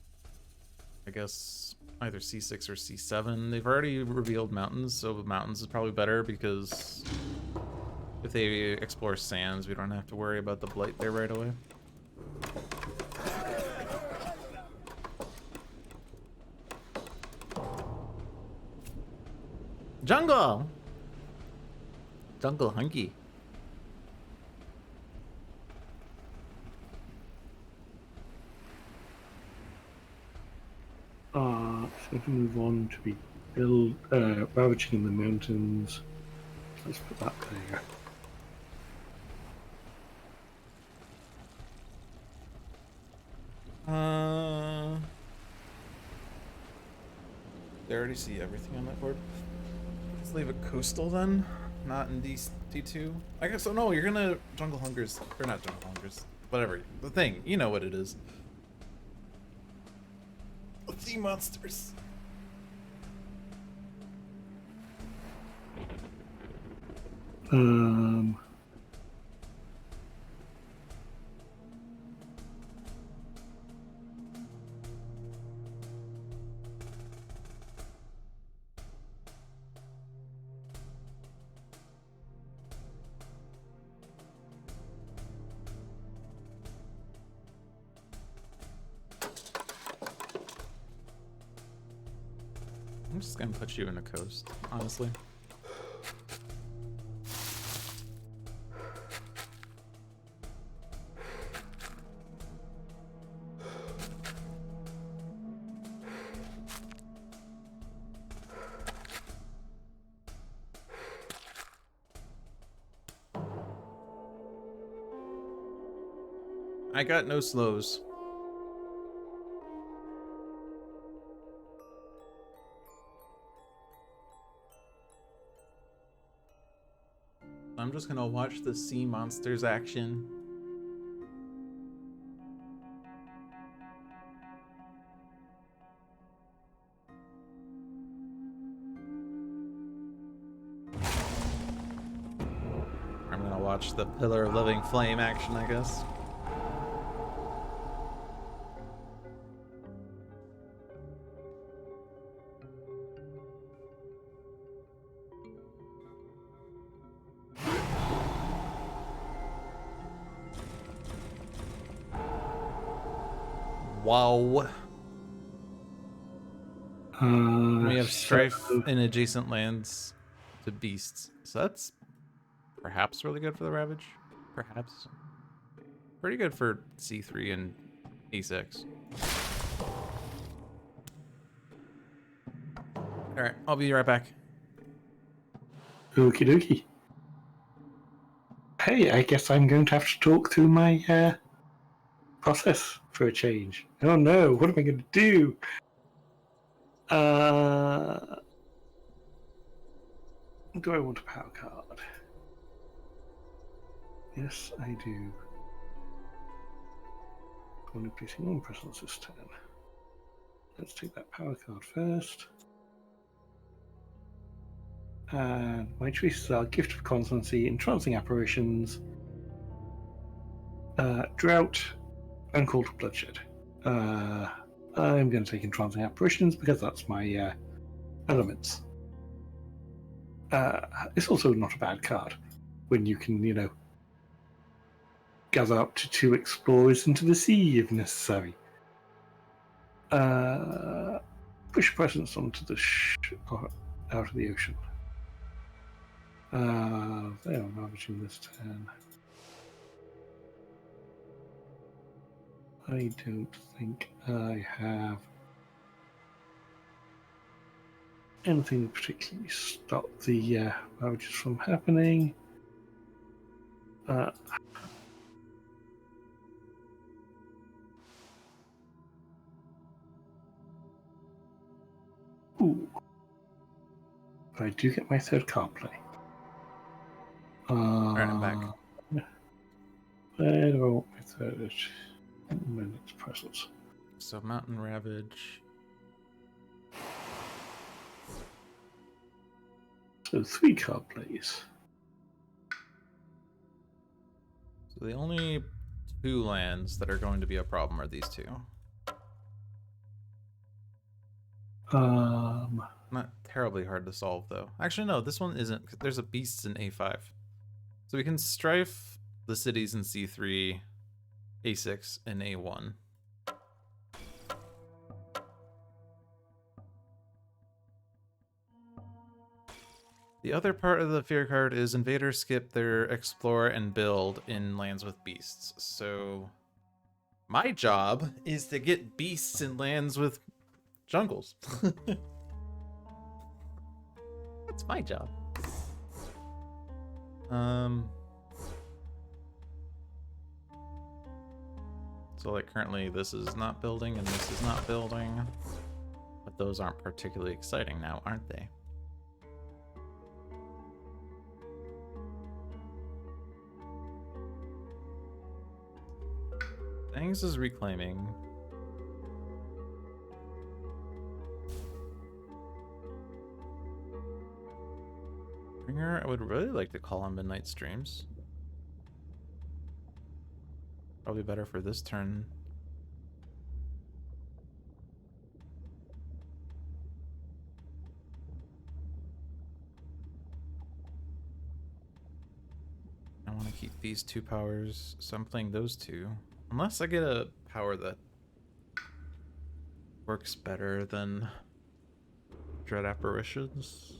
I guess either C6 or C7. They've already revealed mountains, so mountains is probably better because if they explore sands, we don't have to worry about the blight there right away. Jungle! Jungle hunky. So we can move on to be ravaging in the mountains. Let's put that there. They already see everything on that board. Let's leave it coastal then, not in D2. I guess, oh no, you're gonna jungle hungers, or not jungle hungers, whatever, the thing, you know what it is. Sea monsters. I'm just gonna put you in a coast, honestly. I got no slows. I'm just gonna watch the sea monsters action. I'm gonna watch the Pillar of Living Flame action, I guess. Wow. We have So, strife in adjacent lands to beasts. So that's perhaps really good for the Ravage. Perhaps. Pretty good for C3 and E6. Alright, I'll be right back. okie dokie. Hey, I guess I'm going to have to talk through my process for a change. Oh no, what am I going to do? Do I want a power card? Yes, I do. Only placing one presence this turn. Let's take that power card first. And my choices are Gift of Constancy, Entrancing Apparitions, Drought, and Call to Bloodshed. I'm going to take Entrancing Apparitions because that's my elements. It's also not a bad card when you can, gather up to 2 explorers into the sea if necessary. Push presence onto the ship out of the ocean. They are ravaging this turn. I don't think I have anything that particularly stop the ravages from happening. Ooh. But I do get my third card play. Alright, I'm back. Where do I want my third minutes presence? So Mountain Ravage. So 3 card plays. So the only 2 lands that are going to be a problem are these 2. Not terribly hard to solve, though. Actually, no, this one isn't, because there's a beasts in A5. So we can strife the cities in C3, A6, and A1. The other part of the fear card is invaders skip their explore and build in lands with beasts. So my job is to get beasts in lands with jungles. That's my job. So like currently this is not building and this is not building, but those aren't particularly exciting now, aren't they? Thanks is reclaiming. Bringer, I would really like to call on Midnight Streams. Probably better for this turn. I want to keep these 2 powers, so I'm playing those 2. Unless I get a power that works better than Dread Apparitions.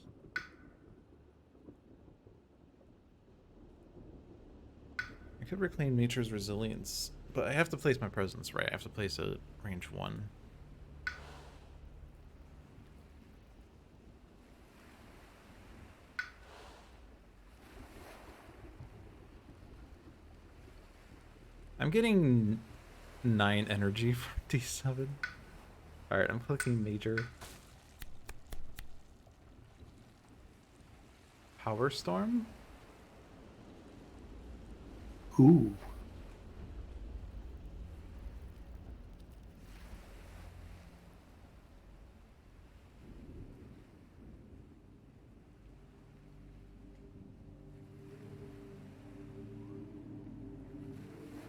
I could reclaim Nature's Resilience, but I have to place my presence right. I have to place a range 1. I'm getting 9 energy from D7. Alright, I'm clicking Major. Power Storm? Ooh.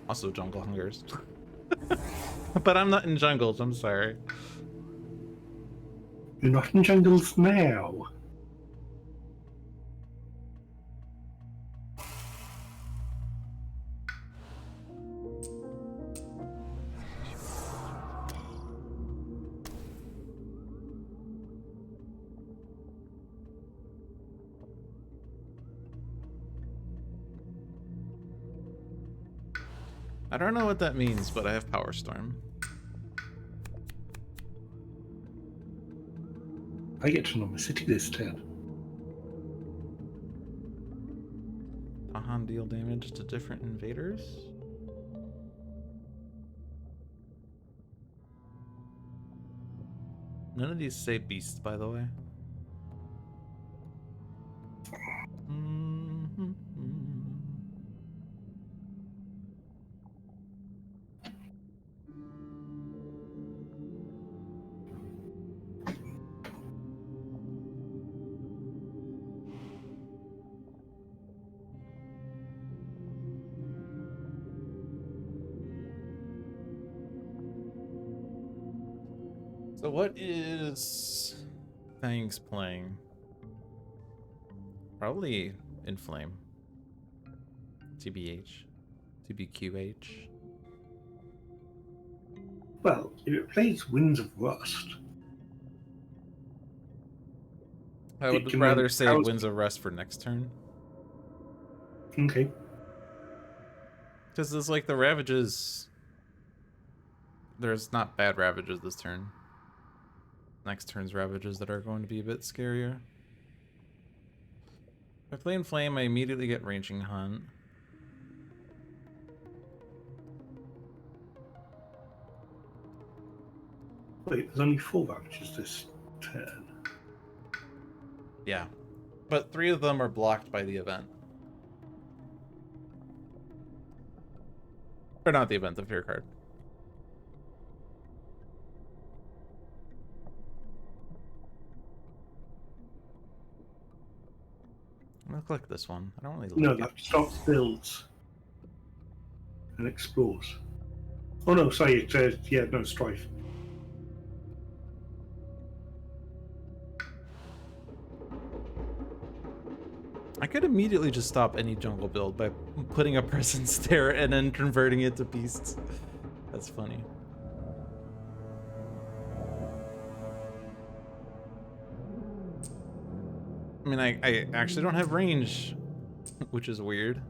Also Jungle Hungers. But I'm not in jungles, I'm sorry. You're not in jungles now. I don't know what that means, but I have Power Storm. I get to know my city this turn. Tahan deal damage to different invaders? None of these say beasts, by the way. Mm-hmm. So what is Thanks playing? Probably Inflame. TBH. TBQH. Well, if it plays Winds of Rust, I it would can rather then say house. Winds of Rest for next turn. Okay. Because it's like the Ravages. There's not bad Ravages this turn. Next turn's Ravages that are going to be a bit scarier. If I play Inflame, I immediately get Ranging Hunt. Wait, there's only 4 Ravages this turn. Yeah. But 3 of them are blocked by the event. Or not the event, the fear card. I'm gonna click this one. I don't really No, like it. that stops builds and explores. Oh no, sorry, yeah, no, Strife. I could immediately just stop any jungle build by putting a presence there and then converting it to beasts. That's funny. I mean, I actually don't have range, which is weird.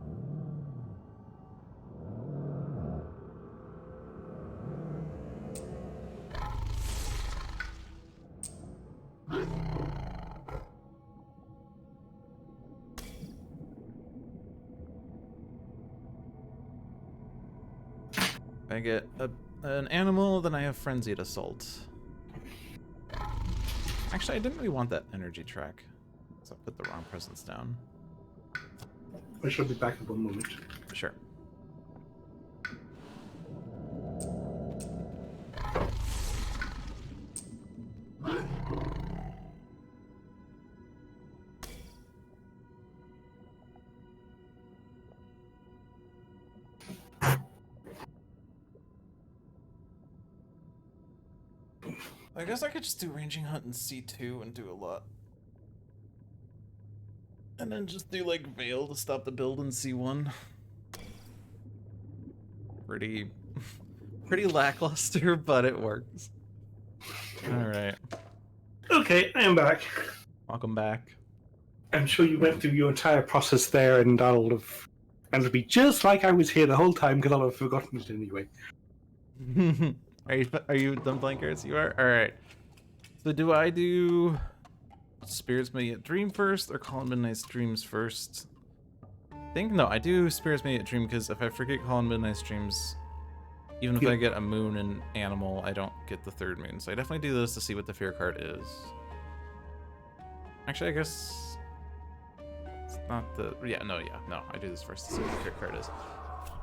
I get an animal, then I have Frenzied Assault. Actually, I didn't really want that energy track, so I put the wrong presence down. I shall be back in 1 moment. Sure. I guess I could just do Ranging Hunt in C2 and do a lot. And then just do like Veil to stop the build in C1. Pretty lackluster, but it works. Alright. Okay, I am back. Welcome back. I'm sure you went through your entire process there, and it'll be just like I was here the whole time because I'll have forgotten it anyway. Are you done playing cards? You are? Alright. So do I do Spirits May Yet Dream first or Call in Midnight's Dreams first? No, I do Spirits May Yet Dream because if I forget Call in Midnight's Dreams, even if I get a moon and animal, I don't get the 3rd moon. So I definitely do this to see what the fear card is. Actually, I guess it's not the... No, I do this first to see what the fear card is.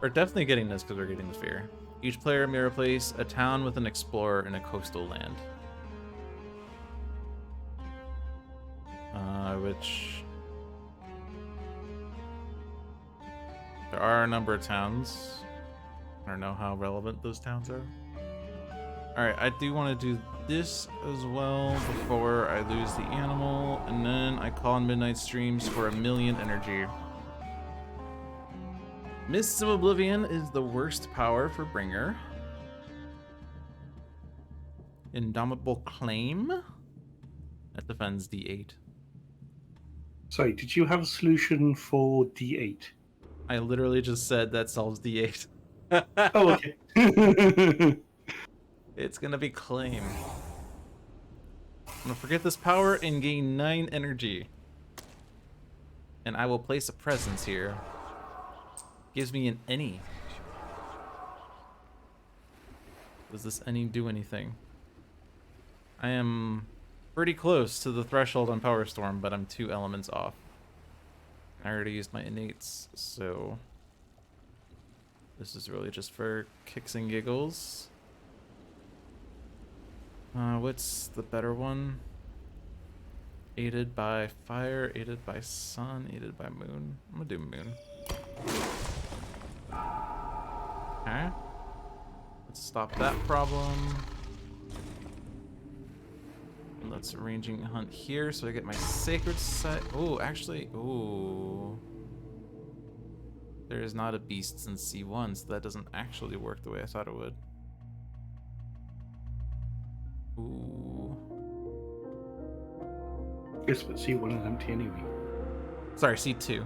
We're definitely getting this because we're getting the fear. Each player may replace a town with an explorer in a coastal land. Which... There are a number of towns. I don't know how relevant those towns are. Alright, I do want to do this as well before I lose the animal, and then I call in Midnight Streams for 1,000,000 energy. Mists of Oblivion is the worst power for Bringer. Indomitable Claim. That defends D8. Sorry, did you have a solution for D8? I literally just said that solves D8. Oh, okay. It's gonna be claim. I'm gonna forget this power and gain 9 energy. And I will place a presence here. Gives me an any. Does this any do anything? I am pretty close to the threshold on Power Storm, but I'm 2 elements off. I already used my innates, so this is really just for kicks and giggles. What's the better one? Aided by fire, aided by sun, aided by moon. I'm gonna do moon. Okay. Let's stop that problem. And let's arranging hunt here so I get my sacred site. Oh, actually, oh. There is not a beasts in C1, so that doesn't actually work the way I thought it would. Ooh. Guess but C1 is empty anyway. Sorry, C2. I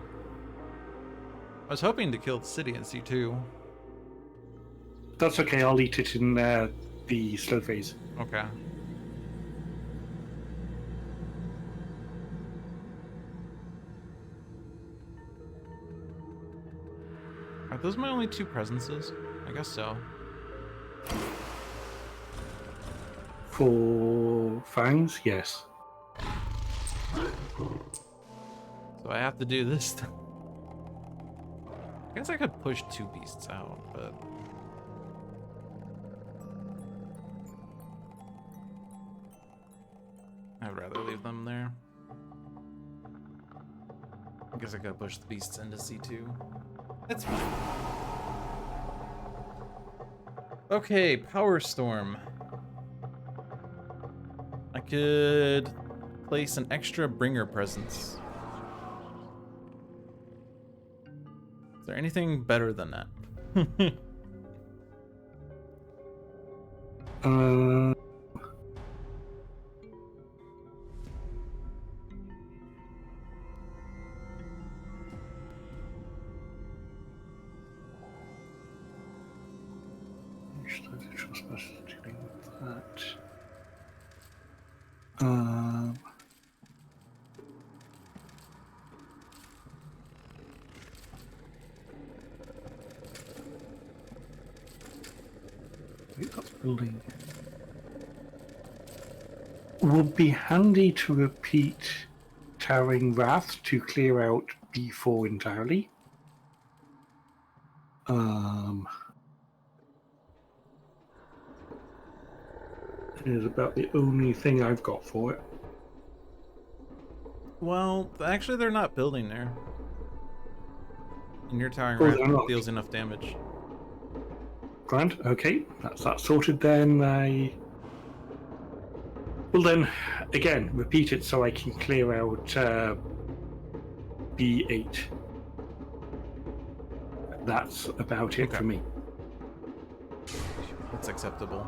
was hoping to kill the city in C2. That's okay, I'll eat it in the slow phase. Okay. Are those my only 2 presences? I guess so. For fangs, yes. So I have to do this. I guess I could push 2 beasts out, but... I'd rather leave them there. I guess I could push the beasts into C2. That's fine. Okay, Power Storm. I could place an extra bringer presence. Is there anything better than that? Building. Would be handy to repeat Towering Wrath to clear out B4 entirely. It is about the only thing I've got for it. Well, actually they're not building there. And your Towering Oh, Wrath they're not. deals enough damage. Grand, okay, that's that sorted then. I will then, again, repeat it so I can clear out B8. That's about it for me. That's acceptable.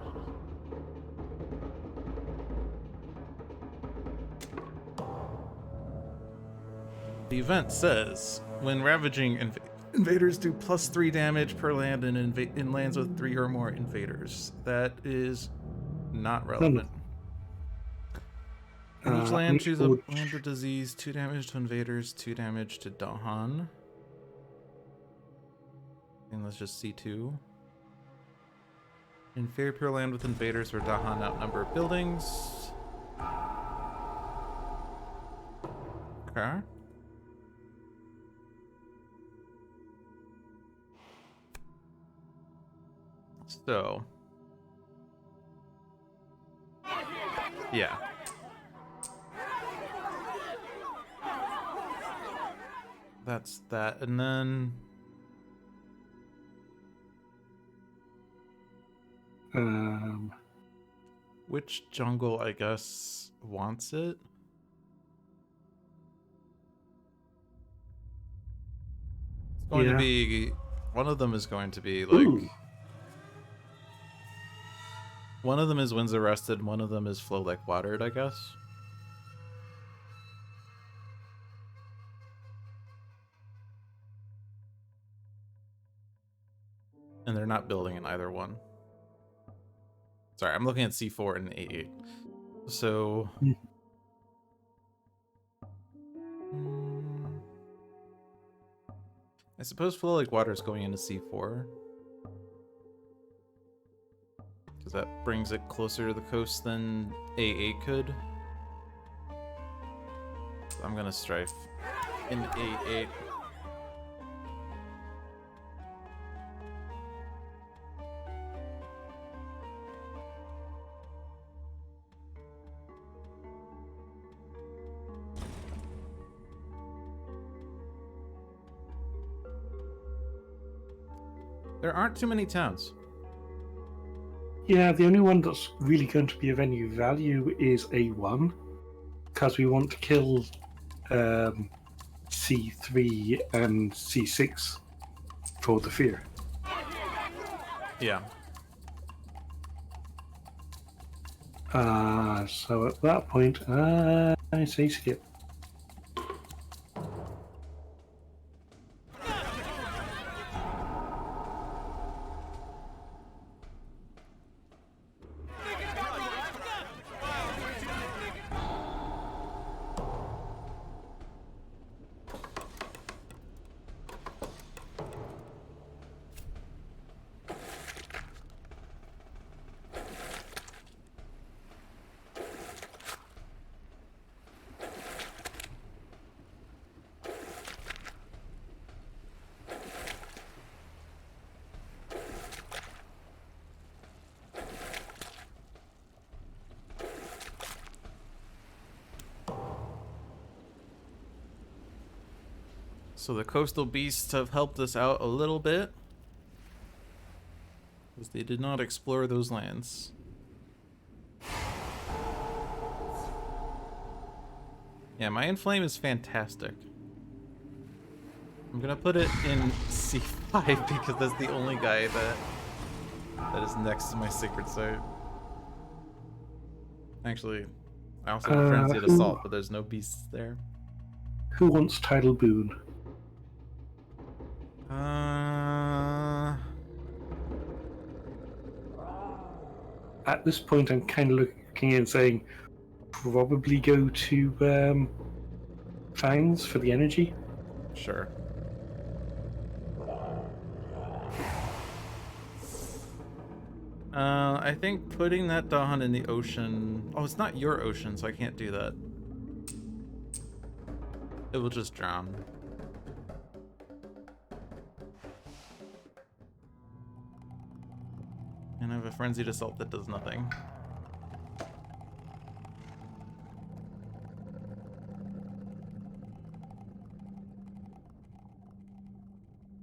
The event says, when ravaging invaders do +3 damage per land in lands with 3 or more invaders. That is not relevant. In each land, choose a land with disease, 2 damage to invaders, 2 damage to Dahan. And let's just C2. Inferior pure land with invaders where Dahan outnumber buildings. Okay. So. Yeah. That's that. And then... which jungle, I guess, wants it? It's going to be... one of them is going to be, like... Ooh. One of them is Winds Arrested, one of them is Flow Like Watered, I guess. And they're not building in either one. Sorry, I'm looking at C4 and A8. So... I suppose Flow Like Water is going into C4. Because that brings it closer to the coast than A8 could. So I'm gonna Strife in A8. There aren't too many towns. Yeah, the only one that's really going to be of any value is A1, because we want to kill C3 and C6 for the fear. Yeah. So at that point, I say skip. So the coastal beasts have helped us out a little bit. Because they did not explore those lands. Yeah, my Inflame is fantastic. I'm gonna put it in C5 because that's the only guy that is next to my Sacred Site. Actually, I also have a Frenzied Assault, but there's no beasts there. Who wants Tidal Boon? At this point, I'm kind of looking and saying, probably go to Fangs for the energy. Sure. I think putting that Dahan in the ocean... Oh, it's not your ocean, so I can't do that. It will just drown. And I have a Frenzied Assault that does nothing.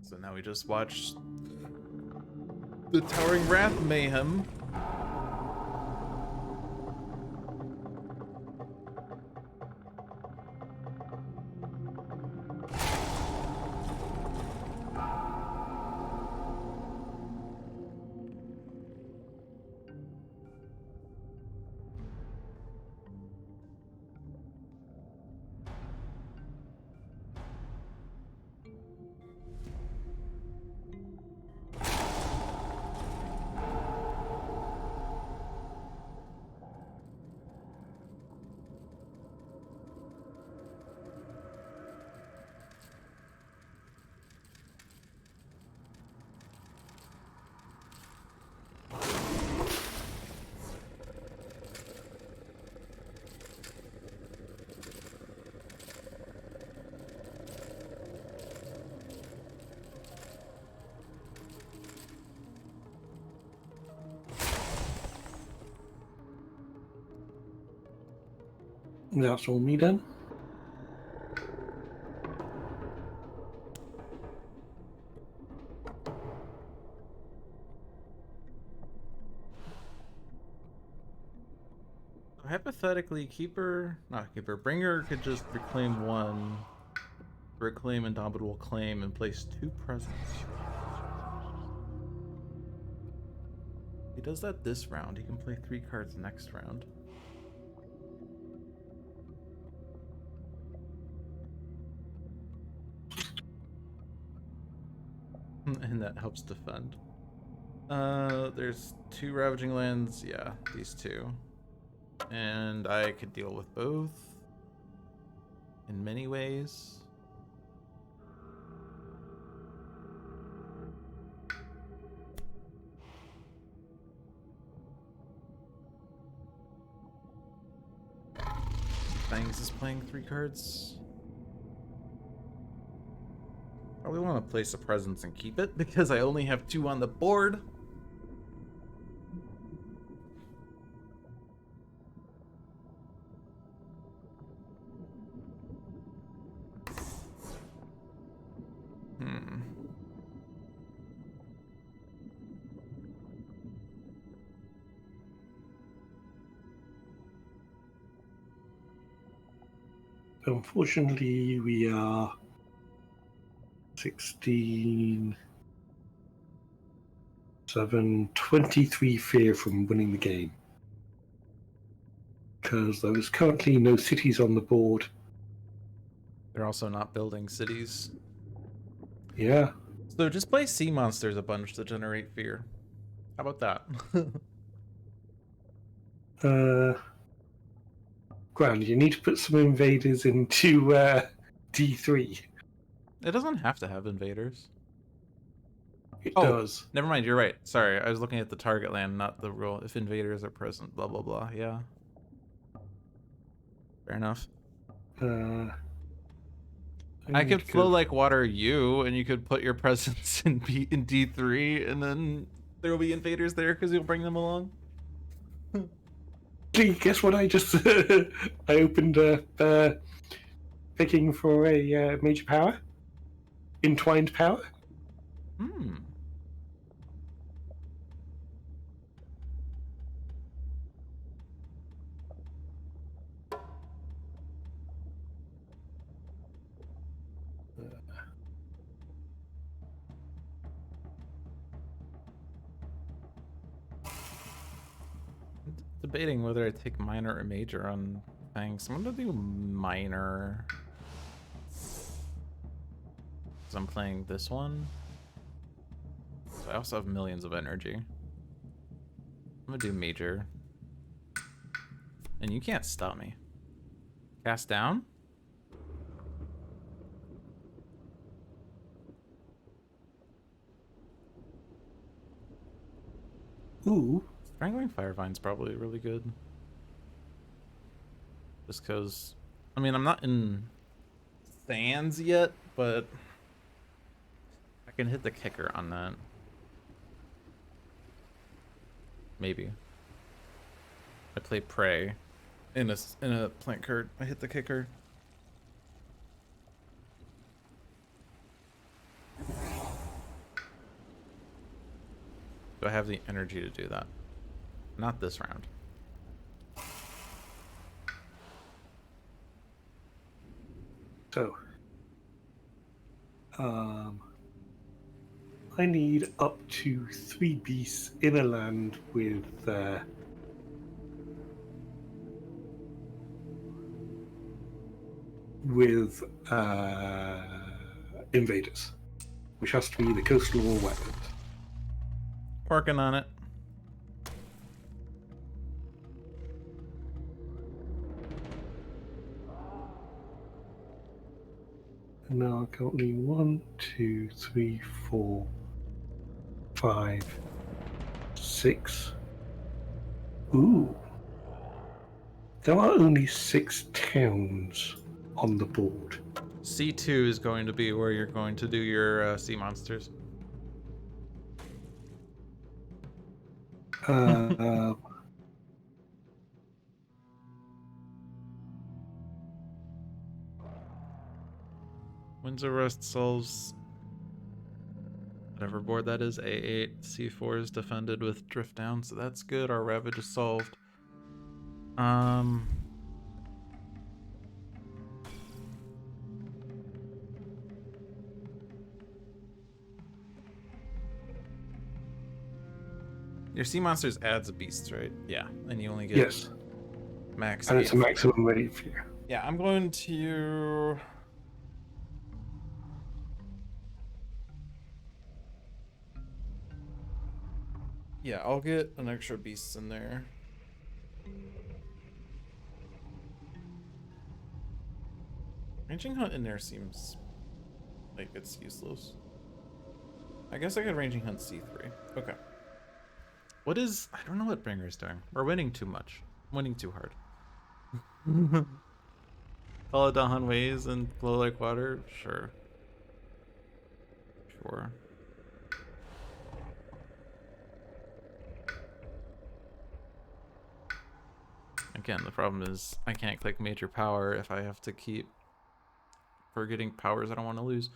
So now we just watch the Towering Wrath mayhem. That's all me then. Hypothetically, Bringer could just reclaim one, reclaim Indomitable Claim, and place 2 presents. If he does that this round, he can play 3 cards next round. And that helps defend. There's 2 ravaging lands. Yeah, these 2. And I could deal with both in many ways. Bangs is playing 3 cards. Probably want to place a presence and keep it because I only have 2 on the board. Unfortunately, we are 16, 7, 23 fear from winning the game. Because there is currently no cities on the board. They're also not building cities. Yeah. So just play sea monsters a bunch to generate fear. How about that? Grand, you need to put some invaders into D3. It doesn't have to have invaders. It Oh, does. never mind, you're right. Sorry, I was looking at the target land, not the rule. If invaders are present, blah, blah, blah. Yeah. Fair enough. I could flow like water you, and you could put your presence in D3, and then there will be invaders there because you'll bring them along. Guess what I just... I opened up picking for a major power. Entwined power. Hmm. Debating whether I take minor or major on things. I'm gonna do minor. Because I'm playing this one. So I also have millions of energy. I'm gonna do major. And you can't stop me. Cast down? Ooh. Strangling Firevine's probably really good. Just because, I mean, I'm not in Sands yet, but I can hit the kicker on that. Maybe. I play Prey in a plant card. I hit the kicker. Do I have the energy to do that? Not this round. So, I need up to 3 beasts in a land with invaders, which has to be the coastal or wetland. Working on it. And now currently 1, 2, 3, 4, 5, 6. Ooh. There are only 6 towns on the board. C2 is going to be where you're going to do your sea monsters. Windsor Rust solves whatever board that is. A8. C4 is defended with drift down, so that's good. Our Ravage is solved. Your sea monsters adds a beast, right? Yeah, and you only get max. And it's a maximum ready for you. Yeah, I'm going to. Yeah, I'll get an extra beast in there. Ranging hunt in there seems like it's useless. I guess I could ranging hunt C3. Okay. What is... I don't know what Bringer's doing. We're winning too much. I'm winning too hard. Follow Dahan ways and flow like water? Sure. Sure. Again, the problem is I can't click major power if I have to keep forgetting powers I don't want to lose.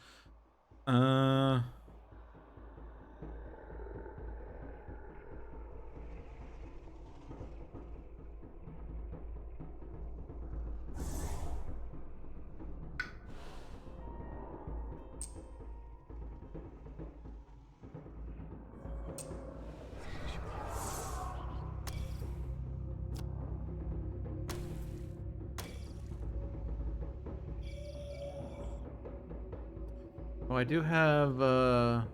Oh, I do have an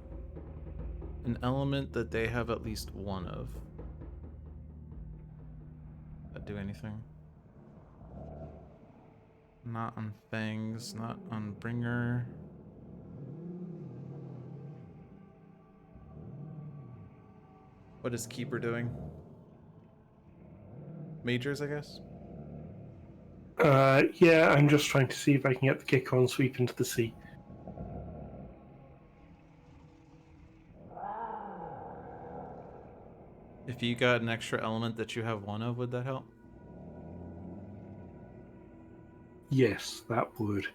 element that they have at least one of. That do anything? Not on Fangs, not on Bringer. What is Keeper doing? Majors, I guess? Yeah, I'm just trying to see if I can get the kick on sweep into the sea. If you got an extra element that you have one of, would that help? Yes, that would.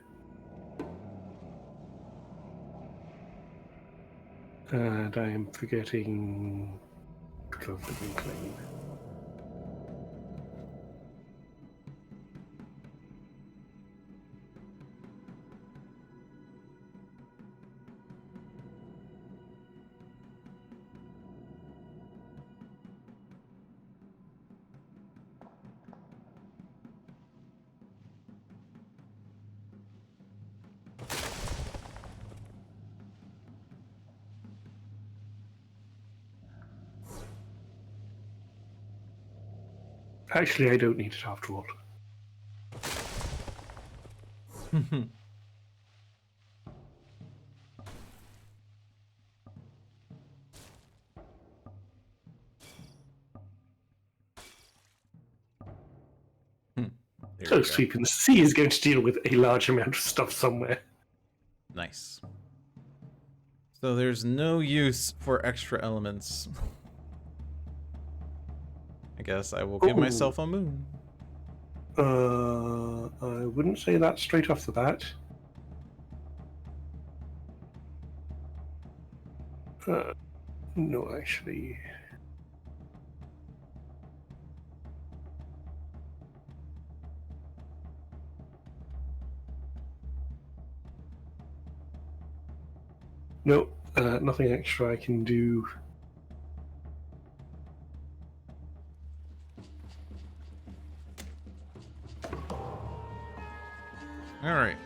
And I am forgetting Glove the Reclaim. Actually, I don't need it after all. So sweeping the sea is going to deal with a large amount of stuff somewhere. Nice. So there's no use for extra elements. I guess I will give myself a moon. I wouldn't say that straight off the bat. No, actually. No, nothing extra I can do. Alright.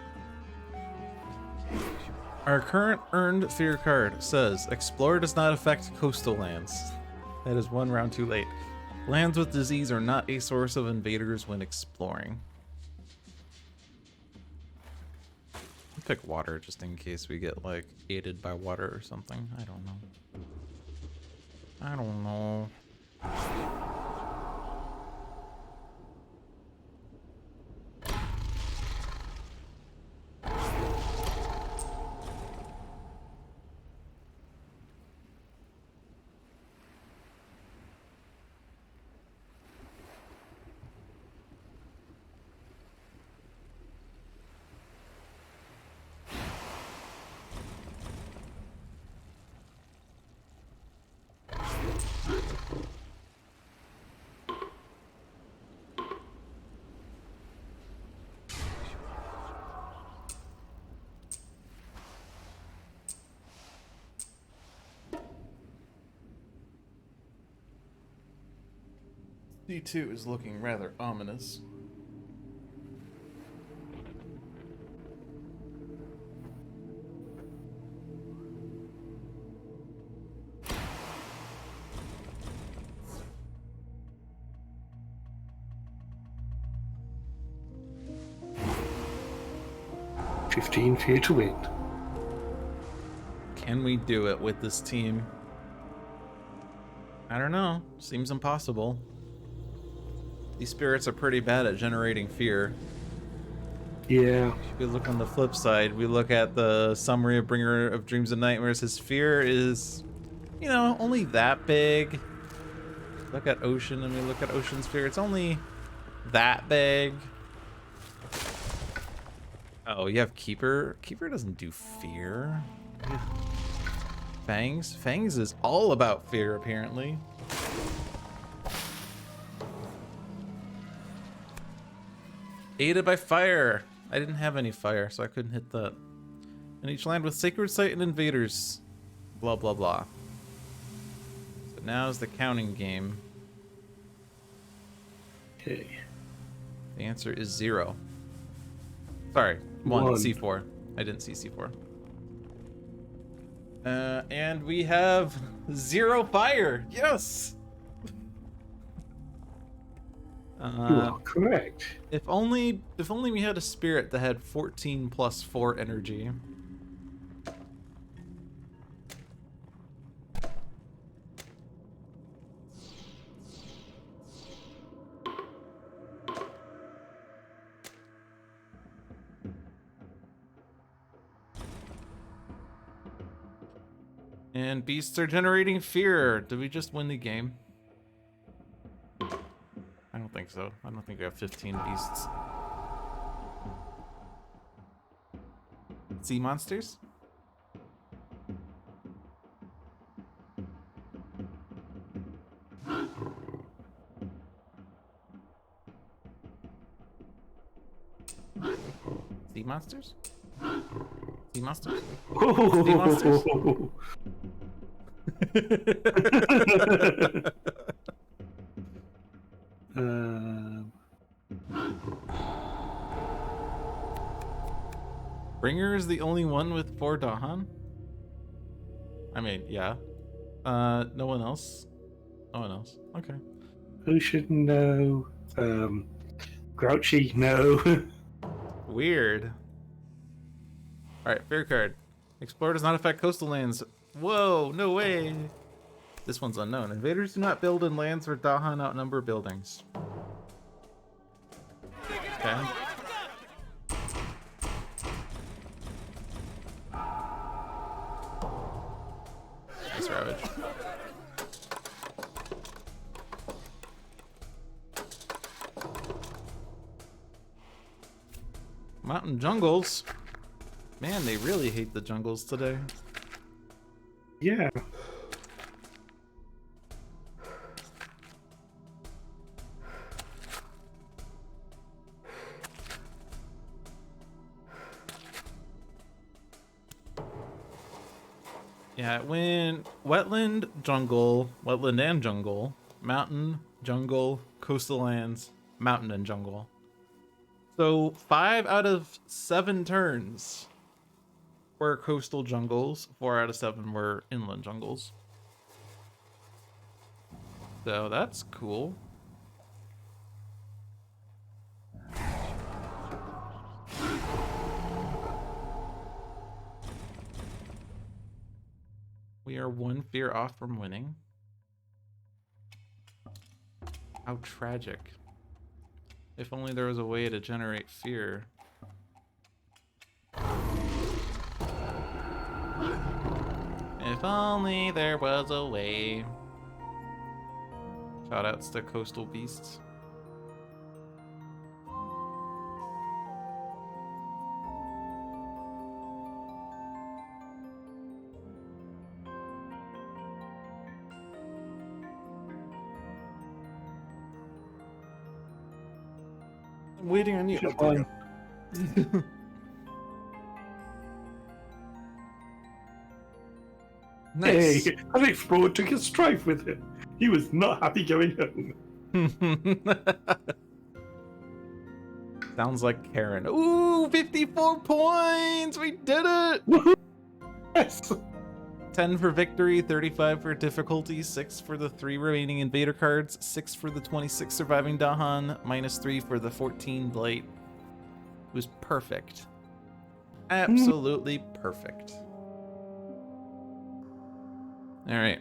Our current earned fear card says, Explore does not affect coastal lands. That is one round too late. Lands with disease are not a source of invaders when exploring. I'll pick water just in case we get, like, aided by water or something. I don't know. I don't know. D2 is looking rather ominous. 15 for you to win. Can we do it with this team? I don't know. Seems impossible. These spirits are pretty bad at generating fear. Yeah. If we look on the flip side, we look at the summary of Bringer of Dreams and Nightmares. His fear is, you know, only that big. Look at Ocean and we look at Ocean's fear. It's only that big. Oh, you have Keeper. Keeper doesn't do fear. Fangs? Fangs is all about fear, apparently. Aided by fire. I didn't have any fire, so I couldn't hit that. And each land with sacred site and invaders. Blah, blah, blah. So now is the counting game. Okay. The answer is 0. Sorry, 1. C4. I didn't see C4. And we have 0 fire. Yes. You are correct. If only we had a spirit that had 14 plus 4 energy. And beasts are generating fear. Did we just win the game? I don't think so. I don't think we have 15 beasts. Sea monsters? Sea monsters? Sea monsters? Sea monsters? Bringer is the only one with 4 Dahan? I mean, yeah. No one else? No one else. Okay. Ocean, no. Grouchy, no. Weird. Alright, fair card. Explorer does not affect coastal lands. Whoa, no way. This one's unknown. Invaders do not build in lands where Dahan outnumber buildings. Okay. Nice ravage. Mountain jungles. Man, they really hate the jungles today. Yeah. Yeah, when wetland, jungle, wetland and jungle, mountain, jungle, coastal lands, mountain and jungle. So 5 out of 7 turns were coastal jungles, 4 out of 7 were inland jungles. So that's cool. We are 1 fear off from winning. How tragic. If only there was a way to generate fear. If only there was a way. Shoutouts to coastal beasts. I'm waiting on you. Nice. Hey, an explorer took a strife with him. He was not happy going home. Sounds like Karen. Ooh, 54 points! We did it! Yes. 10 for victory, 35 for difficulty, 6 for the 3 remaining invader cards, 6 for the 26 surviving Dahan, -3 for the 14 blight. It was perfect. Absolutely perfect. All right.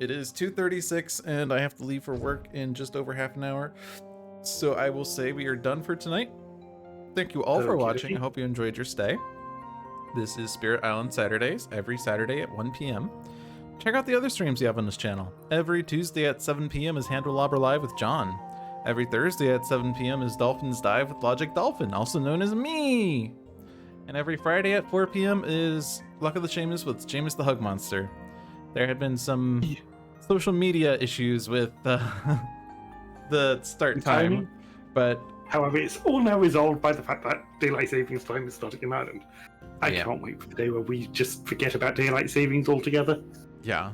It is 2:36 and I have to leave for work in just over half an hour. So I will say we are done for tonight. Thank you all for Okie watching. dokie. I hope you enjoyed your stay. This is Spirit Island Saturdays, every Saturday at 1 p.m. Check out the other streams you have on this channel. Every Tuesday at 7 p.m. is Handelabra Live with John. Every Thursday at 7 p.m. is Dolphins Dive with Logic Dolphin, also known as me. And every Friday at 4 p.m. is Luck of the Seamus with Jameis the Hug Monster. There had been some social media issues with the start time, Timing. but However, it's all now resolved by the fact that daylight savings time is starting in Ireland. I Yeah. can't wait for the day where we just forget about daylight savings altogether. yeah,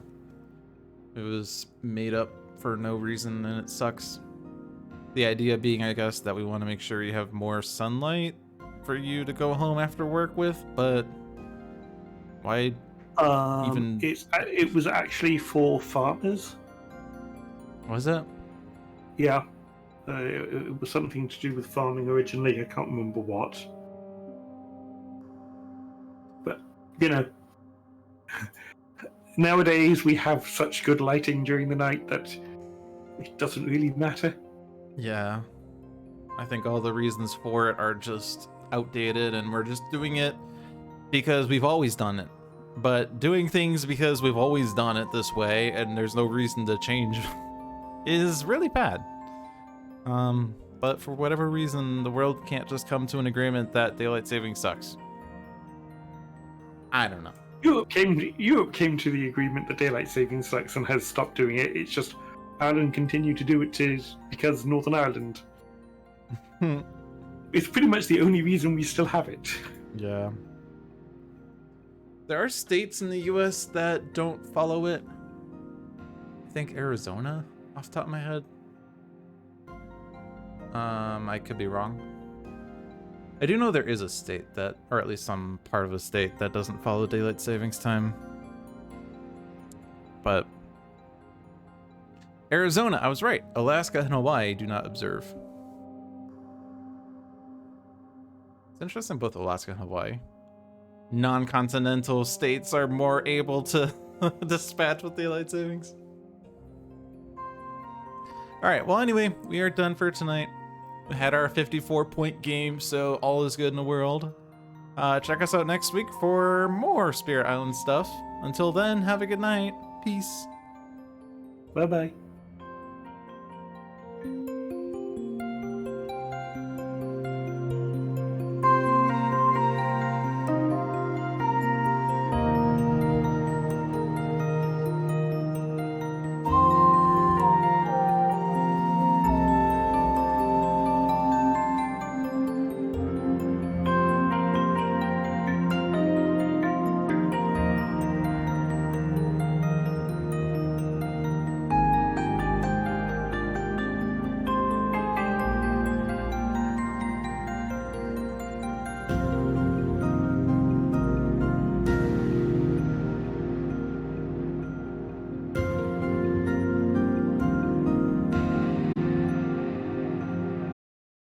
it was made up for no reason and it sucks. The idea being, I guess, that we want to make sure you have more sunlight for you to go home after work with, but why? Even- It was actually for farmers. Was it? Yeah. It was something to do with farming originally. I can't remember what. But, nowadays we have such good lighting during the night that it doesn't really matter. Yeah. I think all the reasons for it are just outdated and we're just doing it because we've always done it. But doing things because we've always done it this way and there's no reason to change is really bad. But for whatever reason, the world can't just come to an agreement that daylight saving sucks. I don't know. Europe came to the agreement that daylight savings sucks and has stopped doing it. It's just Ireland continue to do it because Northern Ireland. It's pretty much the only reason we still have it. Yeah. There are states in the US that don't follow it. I think Arizona, off the top of my head. I could be wrong. I do know there is a state that, or at least some part of a state that doesn't follow daylight savings time. But Arizona, I was right. Alaska and Hawaii do not observe. It's interesting, both Alaska and Hawaii. Non-continental states are more able to dispatch with daylight savings. All right, well, anyway, we are done for tonight. We had our 54-point game, so all is good in the world. Check us out next week for more Spirit Island stuff. Until then, have a good night. Peace. Bye bye.